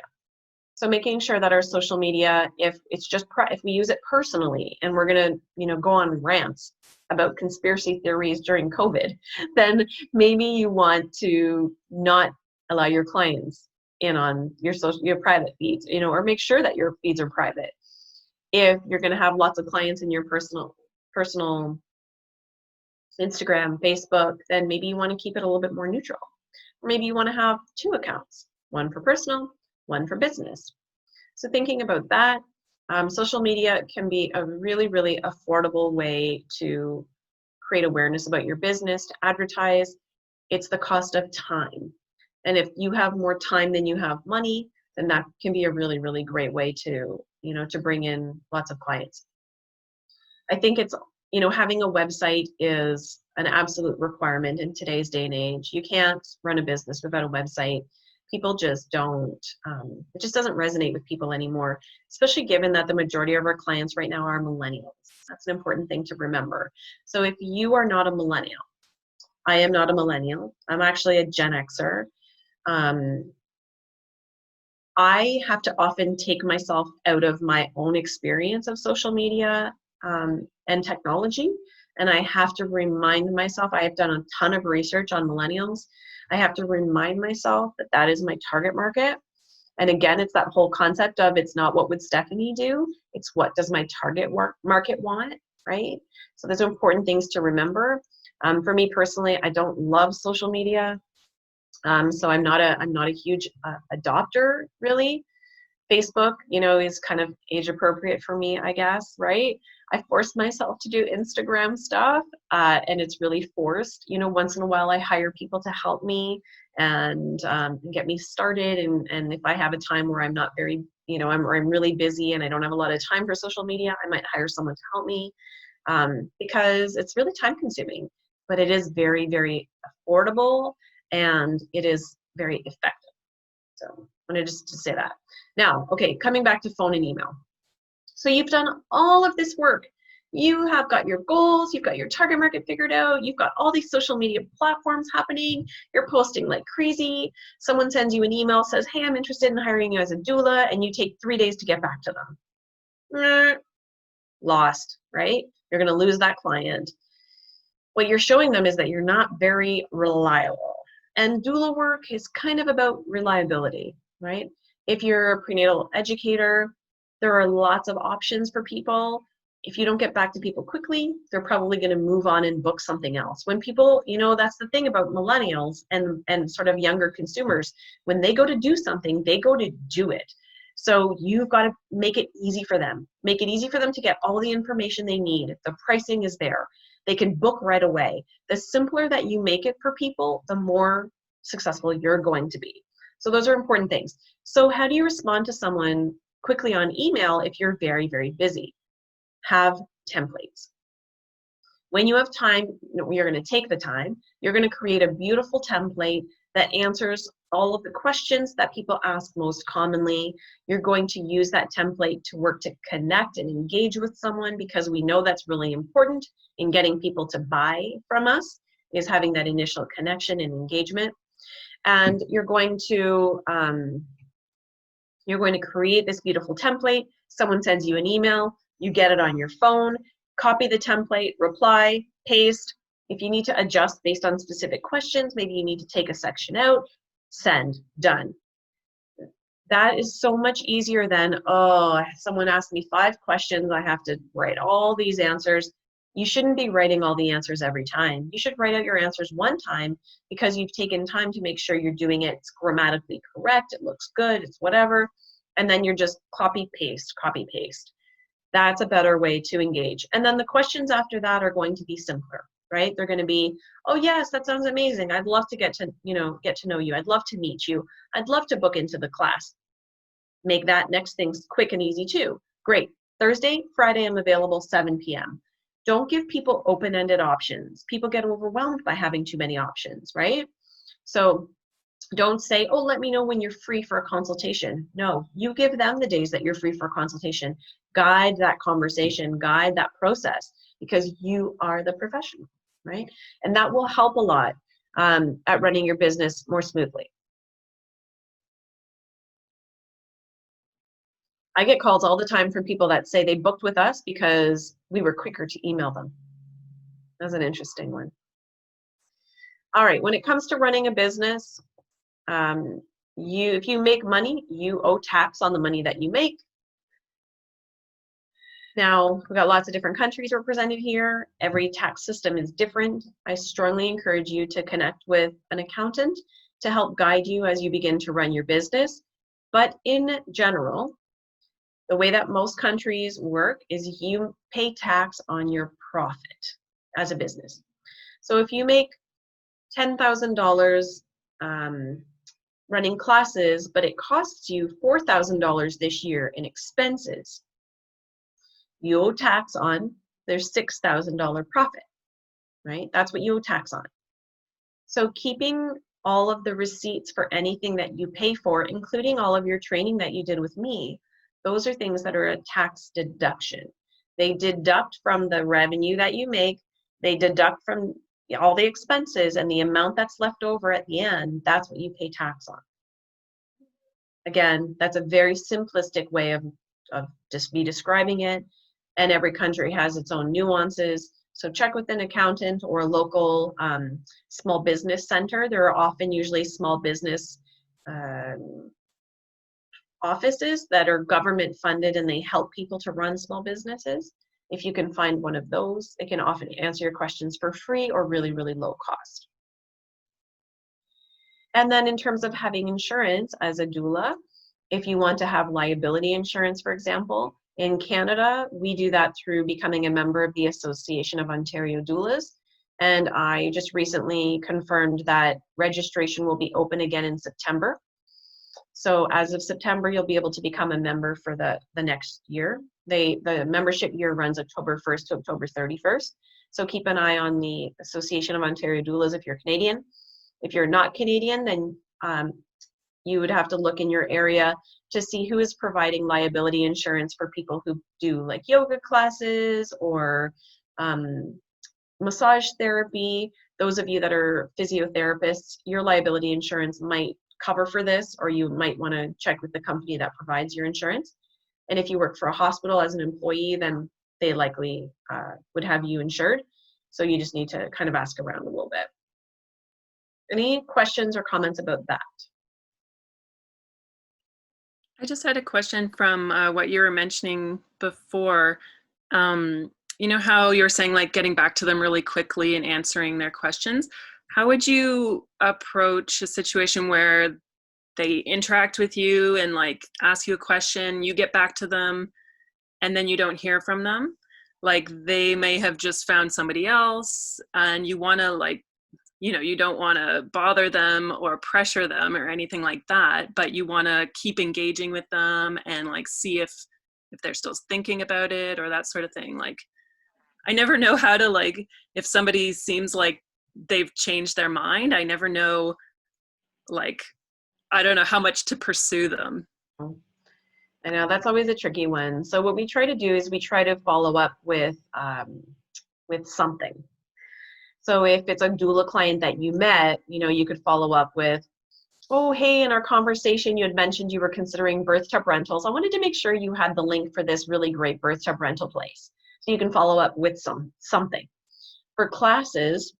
S1: So making sure that our social media, if it's just if we use it personally and we're gonna, go on rants about conspiracy theories during COVID, then maybe you want to not allow your clients in on your private feeds, or make sure that your feeds are private. If you're gonna have lots of clients in your personal Instagram, Facebook, then maybe you want to keep it a little bit more neutral. Or maybe you want to have 2 accounts, one for personal, one for business. So thinking about that, social media can be a really, really affordable way to create awareness about your business, to advertise. It's the cost of time. And if you have more time than you have money, then that can be a really, really great way to, to bring in lots of clients. I think it's, having a website is an absolute requirement in today's day and age. You can't run a business without a website. People just don't, it just doesn't resonate with people anymore, especially given that the majority of our clients right now are millennials. That's an important thing to remember. So if you are not a millennial, I am not a millennial. I'm actually a Gen Xer. I have to often take myself out of my own experience of social media and technology, and I have to remind myself, I have done a ton of research on millennials. I have to remind myself that that is my target market. And again, it's that whole concept of it's not what would Stephanie do, it's what does my target market want, right? So those are important things to remember. For me personally, I don't love social media. So I'm not a huge adopter, really. Facebook, is kind of age appropriate for me, I guess, right? I forced myself to do Instagram stuff, and it's really forced. Once in a while I hire people to help me and get me started. And if I have a time where I'm not very, I'm really busy and I don't have a lot of time for social media, I might hire someone to help me because it's really time consuming, but it is very, very affordable and it is very effective. So I wanted just to say that. Now, okay, coming back to phone and email. So you've done all of this work. You have got your goals, you've got your target market figured out, you've got all these social media platforms happening, you're posting like crazy. Someone sends you an email, says, hey, I'm interested in hiring you as a doula, and you take 3 days to get back to them. Lost, right? You're gonna lose that client. What you're showing them is that you're not very reliable. And doula work is kind of about reliability, right? If you're a prenatal educator, there are lots of options for people. If you don't get back to people quickly, they're probably going to move on and book something else. When people, that's the thing about millennials and sort of younger consumers, when they go to do something, they go to do it. So you've got to make it easy for them. Make it easy for them to get all the information they need. The pricing is there. They can book right away. The simpler that you make it for people, the more successful you're going to be. So those are important things. So how do you respond to someone quickly on email if you're very, very busy? Have templates. When you have time, you're going to take the time, you're going to create a beautiful template that answers all of the questions that people ask most commonly. You're going to use that template to work to connect and engage with someone, because we know that's really important in getting people to buy from us, is having that initial connection and engagement. And you're going to create this beautiful template. Someone sends you an email, you get it on your phone, copy the template, reply, paste. If you need to adjust based on specific questions, maybe you need to take a section out, send, done. That is so much easier than, oh, someone asked me 5 questions, I have to write all these answers. You shouldn't be writing all the answers every time. You should write out your answers one time because you've taken time to make sure you're doing it, it's grammatically correct, it looks good, it's whatever, and then you're just copy, paste, copy, paste. That's a better way to engage. And then the questions after that are going to be simpler, right? They're going to be, oh yes, that sounds amazing. I'd love to get to know you. I'd love to meet you. I'd love to book into the class. Make that next thing quick and easy too. Great. Thursday, Friday, I'm available 7 p.m. Don't give people open-ended options. People get overwhelmed by having too many options, right? So don't say, oh, let me know when you're free for a consultation. No, you give them the days that you're free for a consultation. Guide that conversation, guide that process, because you are the professional, right? And that will help a lot at running your business more smoothly. I get calls all the time from people that say they booked with us because we were quicker to email them. That's an interesting one. All right, when it comes to running a business, if you make money, you owe tax on the money that you make. Now, we've got lots of different countries represented here. Every tax system is different. I strongly encourage you to connect with an accountant to help guide you as you begin to run your business. But in general, the way that most countries work is you pay tax on your profit as a business. So if you make $10,000 running classes, but it costs you $4,000 this year in expenses, you owe tax on their $6,000 profit, right? That's what you owe tax on. So keeping all of the receipts for anything that you pay for, including all of your training that you did with me, those are things that are a tax deduction. They deduct from the revenue that you make, they deduct from all the expenses, and the amount that's left over at the end, that's what you pay tax on. Again, that's a very simplistic way of just me describing it, and every country has its own nuances. So check with an accountant or a local small business center. There are often usually small business offices that are government funded and they help people to run small businesses. If you can find one of those, it can often answer your questions for free or really, really low cost. And then in terms of having insurance as a doula, if you want to have liability insurance, for example, in Canada, we do that through becoming a member of the Association of Ontario Doulas. And I just recently confirmed that registration will be open again in September. So as of September, you'll be able to become a member for the next year. The membership year runs October 1st to October 31st. So keep an eye on the Association of Ontario Doulas if you're Canadian. If you're not Canadian, then you would have to look in your area to see who is providing liability insurance for people who do like yoga classes or massage therapy. Those of you that are physiotherapists, your liability insurance might cover for this, or you might want to check with the company that provides your insurance. And if you work for a hospital as an employee, then they likely would have you insured. So you just need to kind of ask around a little bit. Any questions or comments about that?
S5: I just had a question from what you were mentioning before. You know how you were saying like getting back to them really quickly and answering their questions. How would you approach a situation where they interact with you and like ask you a question, you get back to them, and then you don't hear from them? Like they may have just found somebody else and you want to like, you know, you don't want to bother them or pressure them or anything like that, but you want to keep engaging with them and like see if they're still thinking about it or that sort of thing. Like I never know how to, like, if somebody seems like they've changed their mind, I never know, like, I don't know how much to pursue them.
S1: I know that's always a tricky one. So what we try to do is we try to follow up with something. So if it's a doula client that you met, you know, you could follow up with, oh, hey, in our conversation, you had mentioned you were considering birth tub rentals. I wanted to make sure you had the link for this really great birth tub rental place. So you can follow up with something. For classes,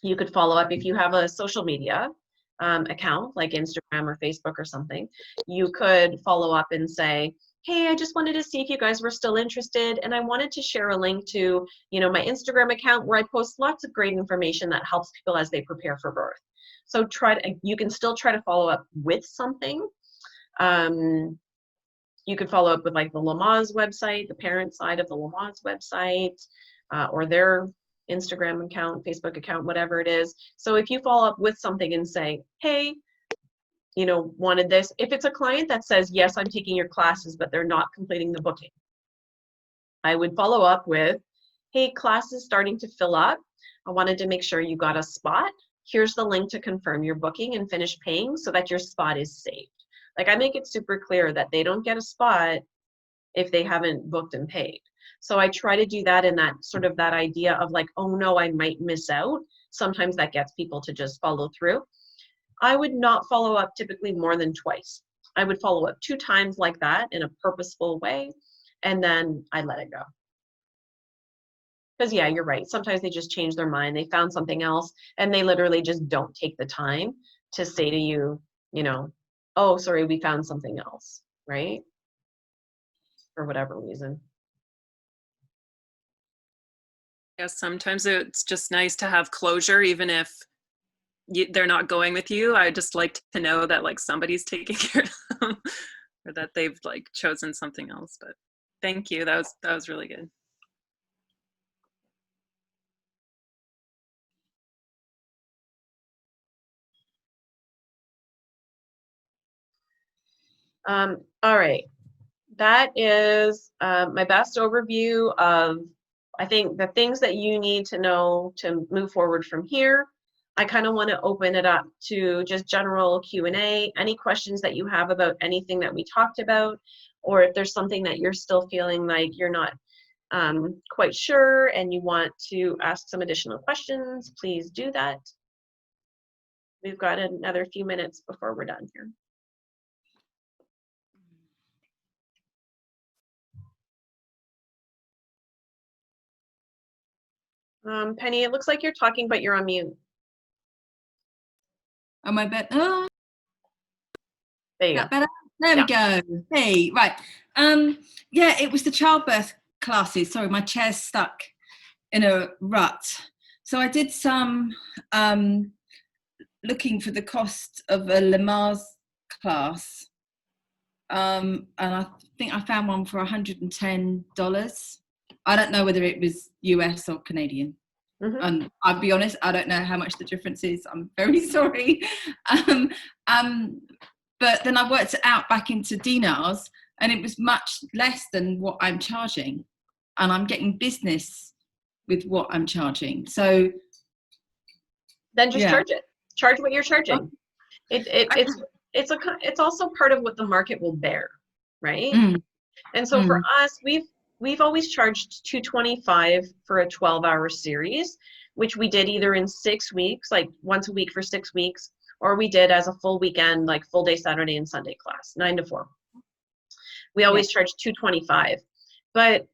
S1: you could follow up if you have a social media. account, like Instagram or Facebook or something, you could follow up and say, hey, I just wanted to see if you guys were still interested, and I wanted to share a link to, my Instagram account where I post lots of great information that helps people as they prepare for birth. So you can still try to follow up with something. You could follow up with like the Lamaze website, the parent side of the Lamaze website, or their Instagram account, Facebook account, whatever it is. So if you follow up with something and say, hey, wanted this. If it's a client that says, yes, I'm taking your classes, but they're not completing the booking, I would follow up with, hey, class is starting to fill up. I wanted to make sure you got a spot. Here's the link to confirm your booking and finish paying so that your spot is saved. Like, I make it super clear that they don't get a spot if they haven't booked and paid. So I try to do that in that sort of that idea of like, oh no, I might miss out. Sometimes that gets people to just follow through. I would not follow up typically more than twice. I would follow up 2 times like that in a purposeful way, and then I let it go. Because yeah, you're right. Sometimes they just change their mind. They found something else, and they literally just don't take the time to say to you, oh, sorry, we found something else, right? For whatever reason.
S5: Yeah, sometimes it's just nice to have closure, even if they're not going with you. I just like to know that like somebody's taking care of them, or that they've like chosen something else. But thank you. That was really good.
S1: All right. That is my best overview of, I think, the things that you need to know to move forward from here. I kind of want to open it up to just general Q&A, any questions that you have about anything that we talked about, or if there's something that you're still feeling like you're not quite sure and you want to ask some additional questions, please do that. We've got another few minutes before we're done here. Penny, it looks like you're talking, but you're on mute.
S2: Am I better? Oh,
S1: There you go.
S2: better? There we go. Hey, right. Yeah, it was the childbirth classes. Sorry, my chair's stuck in a rut. So I did some looking for the cost of a Lamaze class. And I think I found one for $110. I don't know whether it was US or Canadian.
S1: Mm-hmm.
S2: And I'll be honest, I don't know how much the difference is. I'm very sorry. But then I worked it out back into dinars, and it was much less than what I'm charging. And I'm getting business with what I'm charging. So
S1: then just charge it. Charge what you're charging. It's also part of what the market will bear, right? And so for us, we've always charged $225 for a 12-hour series, which we did either in 6 weeks, like once a week for 6 weeks, or we did as a full weekend, like full day Saturday and Sunday class, 9 to 4. We always charged $225. But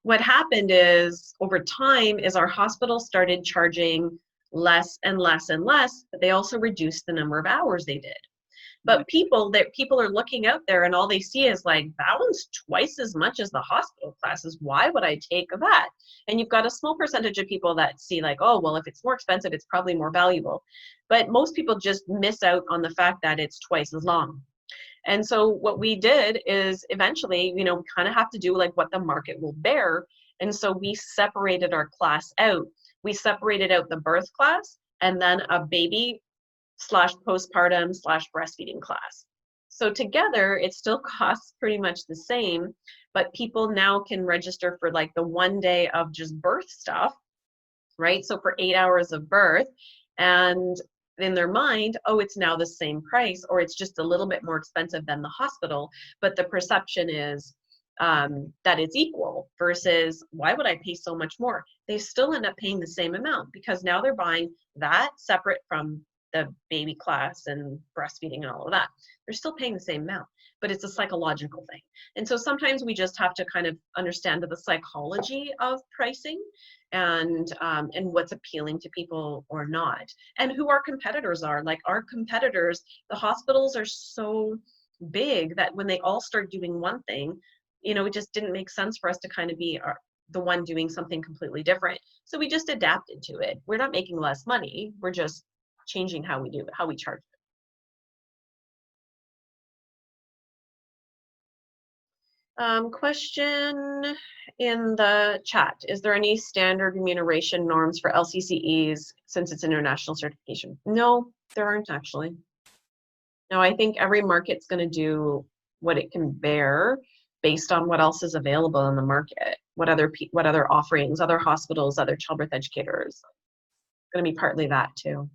S1: what happened is over time is our hospital started charging less and less and less, but they also reduced the number of hours they did. But people are looking out there and all they see is like, that one's twice as much as the hospital classes. Why would I take that? And you've got a small percentage of people that see like, oh, well, if it's more expensive, it's probably more valuable. But most people just miss out on the fact that it's twice as long. And so what we did is eventually, kind of have to do like what the market will bear. And so we separated our class out. We separated out the birth class and then a baby / postpartum / breastfeeding class. So together it still costs pretty much the same, but people now can register for like the 1 day of just birth stuff, right? So for 8 hours of birth, and in their mind, oh, it's now the same price, or it's just a little bit more expensive than the hospital, but the perception is that it's equal versus why would I pay so much more? They still end up paying the same amount because now they're buying that separate from the baby class and breastfeeding and all of that. They're still paying the same amount. but it's a psychological thing. And so sometimes we just have to kind of understand the psychology of pricing and what's appealing to people or not, and who our competitors are. Like our competitors, the hospitals are so big that when they all start doing one thing, you know, it just didn't make sense for us to kind of be the one doing something completely different. So we just adapted to it. We're not making less money. We're just changing how we do it, how we charge it. Question in the chat. Is there any standard remuneration norms for LCCEs since it's international certification? No, there aren't actually. No, I think every market's going to do what it can bear based on what else is available in the market, what other offerings, other hospitals, other childbirth educators. It's going to be partly that too.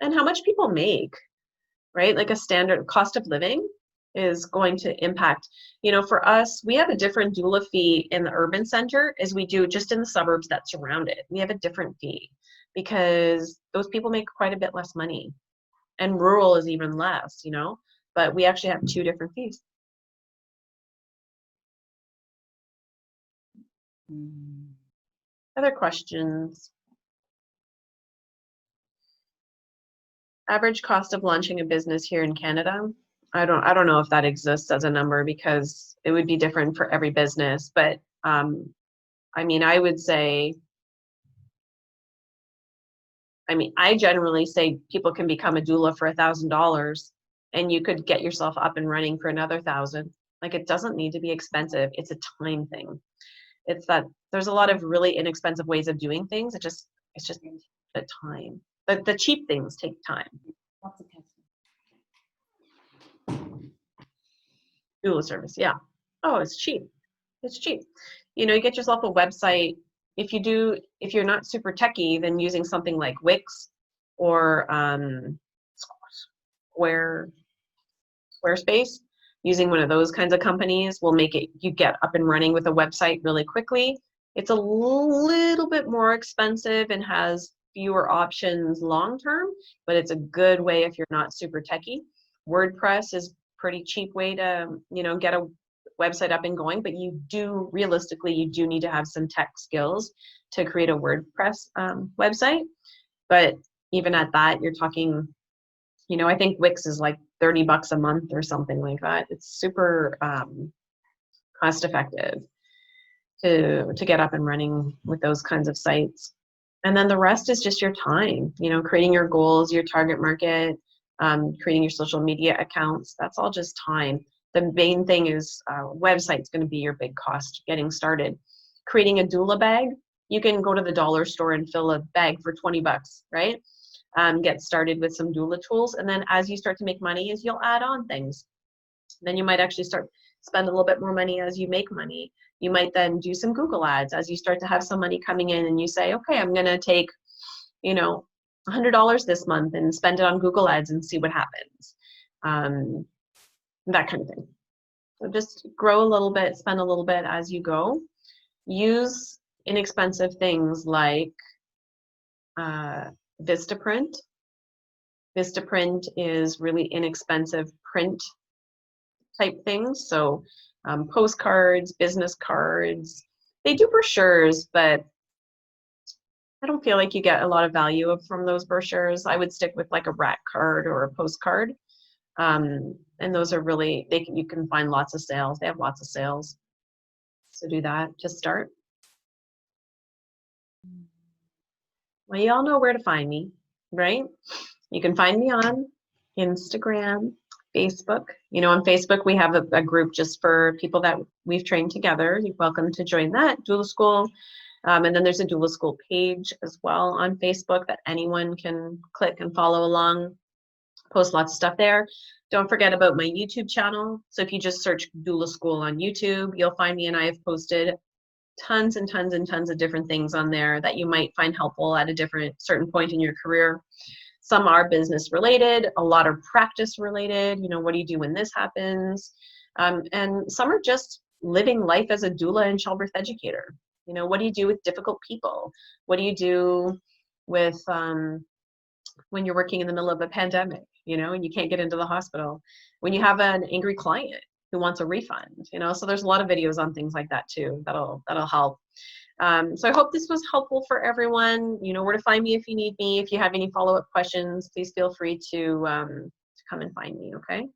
S1: And how much people make, right? Like a standard cost of living is going to impact, you know, for us, we have a different doula fee in the urban center as we do just in the suburbs that surround it. We have a different fee because those people make quite a bit less money, and rural is even less, you know, but we actually have two different fees. Other questions? Average cost of launching a business here in Canada? I don't know if that exists as a number because it would be different for every business, but I mean, I would say, I generally say people can become a doula for $1,000 and you could get yourself up and running for another $1,000. Like, it doesn't need to be expensive. It's a time thing. It's that there's a lot of really inexpensive ways of doing things. It's just the time. But the cheap things take time. Doula service, yeah. Oh, it's cheap. It's cheap. You know, you get yourself a website. If you're not super techie, then using something like Wix or Squarespace, using one of those kinds of companies will make it, you get up and running with a website really quickly. It's a little bit more expensive and has fewer options long term, but it's a good way if you're not super techie. WordPress is pretty cheap way to, you know, get a website up and going, but you do need to have some tech skills to create a WordPress website. But even at that, you're talking, you know, I think Wix is like $30 a month or something like that. It's super cost effective to get up and running with those kinds of sites. And then the rest is just your time, you know, creating your goals, your target market, creating your social media accounts. That's all just time. The main thing is website's going to be your big cost getting started. Creating a doula bag, you can go to the dollar store and fill a bag for $20, right? Get started with some doula tools, and then as you start to make money, is you'll add on things. Then you might actually spend a little bit more money as you make money. You might then do some Google ads as you start to have some money coming in, and you say, okay, I'm going to take, you know, $100 this month and spend it on Google ads and see what happens. That kind of thing. So just grow a little bit, spend a little bit as you go. Use inexpensive things like Vistaprint. Vistaprint is really inexpensive print type things. So postcards, business cards. They do brochures, but I don't feel like you get a lot of value from those brochures. I would stick with like a rack card or a postcard. And those are really, you can find lots of sales. They have lots of sales. So do that to start. Well, you all know where to find me, right? You can find me on Instagram, Facebook. You know, on Facebook, we have a group just for people that we've trained together. You're welcome to join that, Doula School. And then there's a Doula School page as well on Facebook that anyone can click and follow along. Post lots of stuff there. Don't forget about my YouTube channel. So if you just search Doula School on YouTube, you'll find me, and I have posted tons and tons and tons of different things on there that you might find helpful at a certain point in your career. Some are business related, a lot are practice related. You know, what do you do when this happens? And some are just living life as a doula and childbirth educator. You know, what do you do with difficult people? What do you do with when you're working in the middle of a pandemic, you know, and you can't get into the hospital, when you have an angry client who wants a refund, you know. So there's a lot of videos on things like that too that'll help. So I hope this was helpful for everyone. You know where to find me if you need me. If you have any follow-up questions, please feel free to come and find me, okay?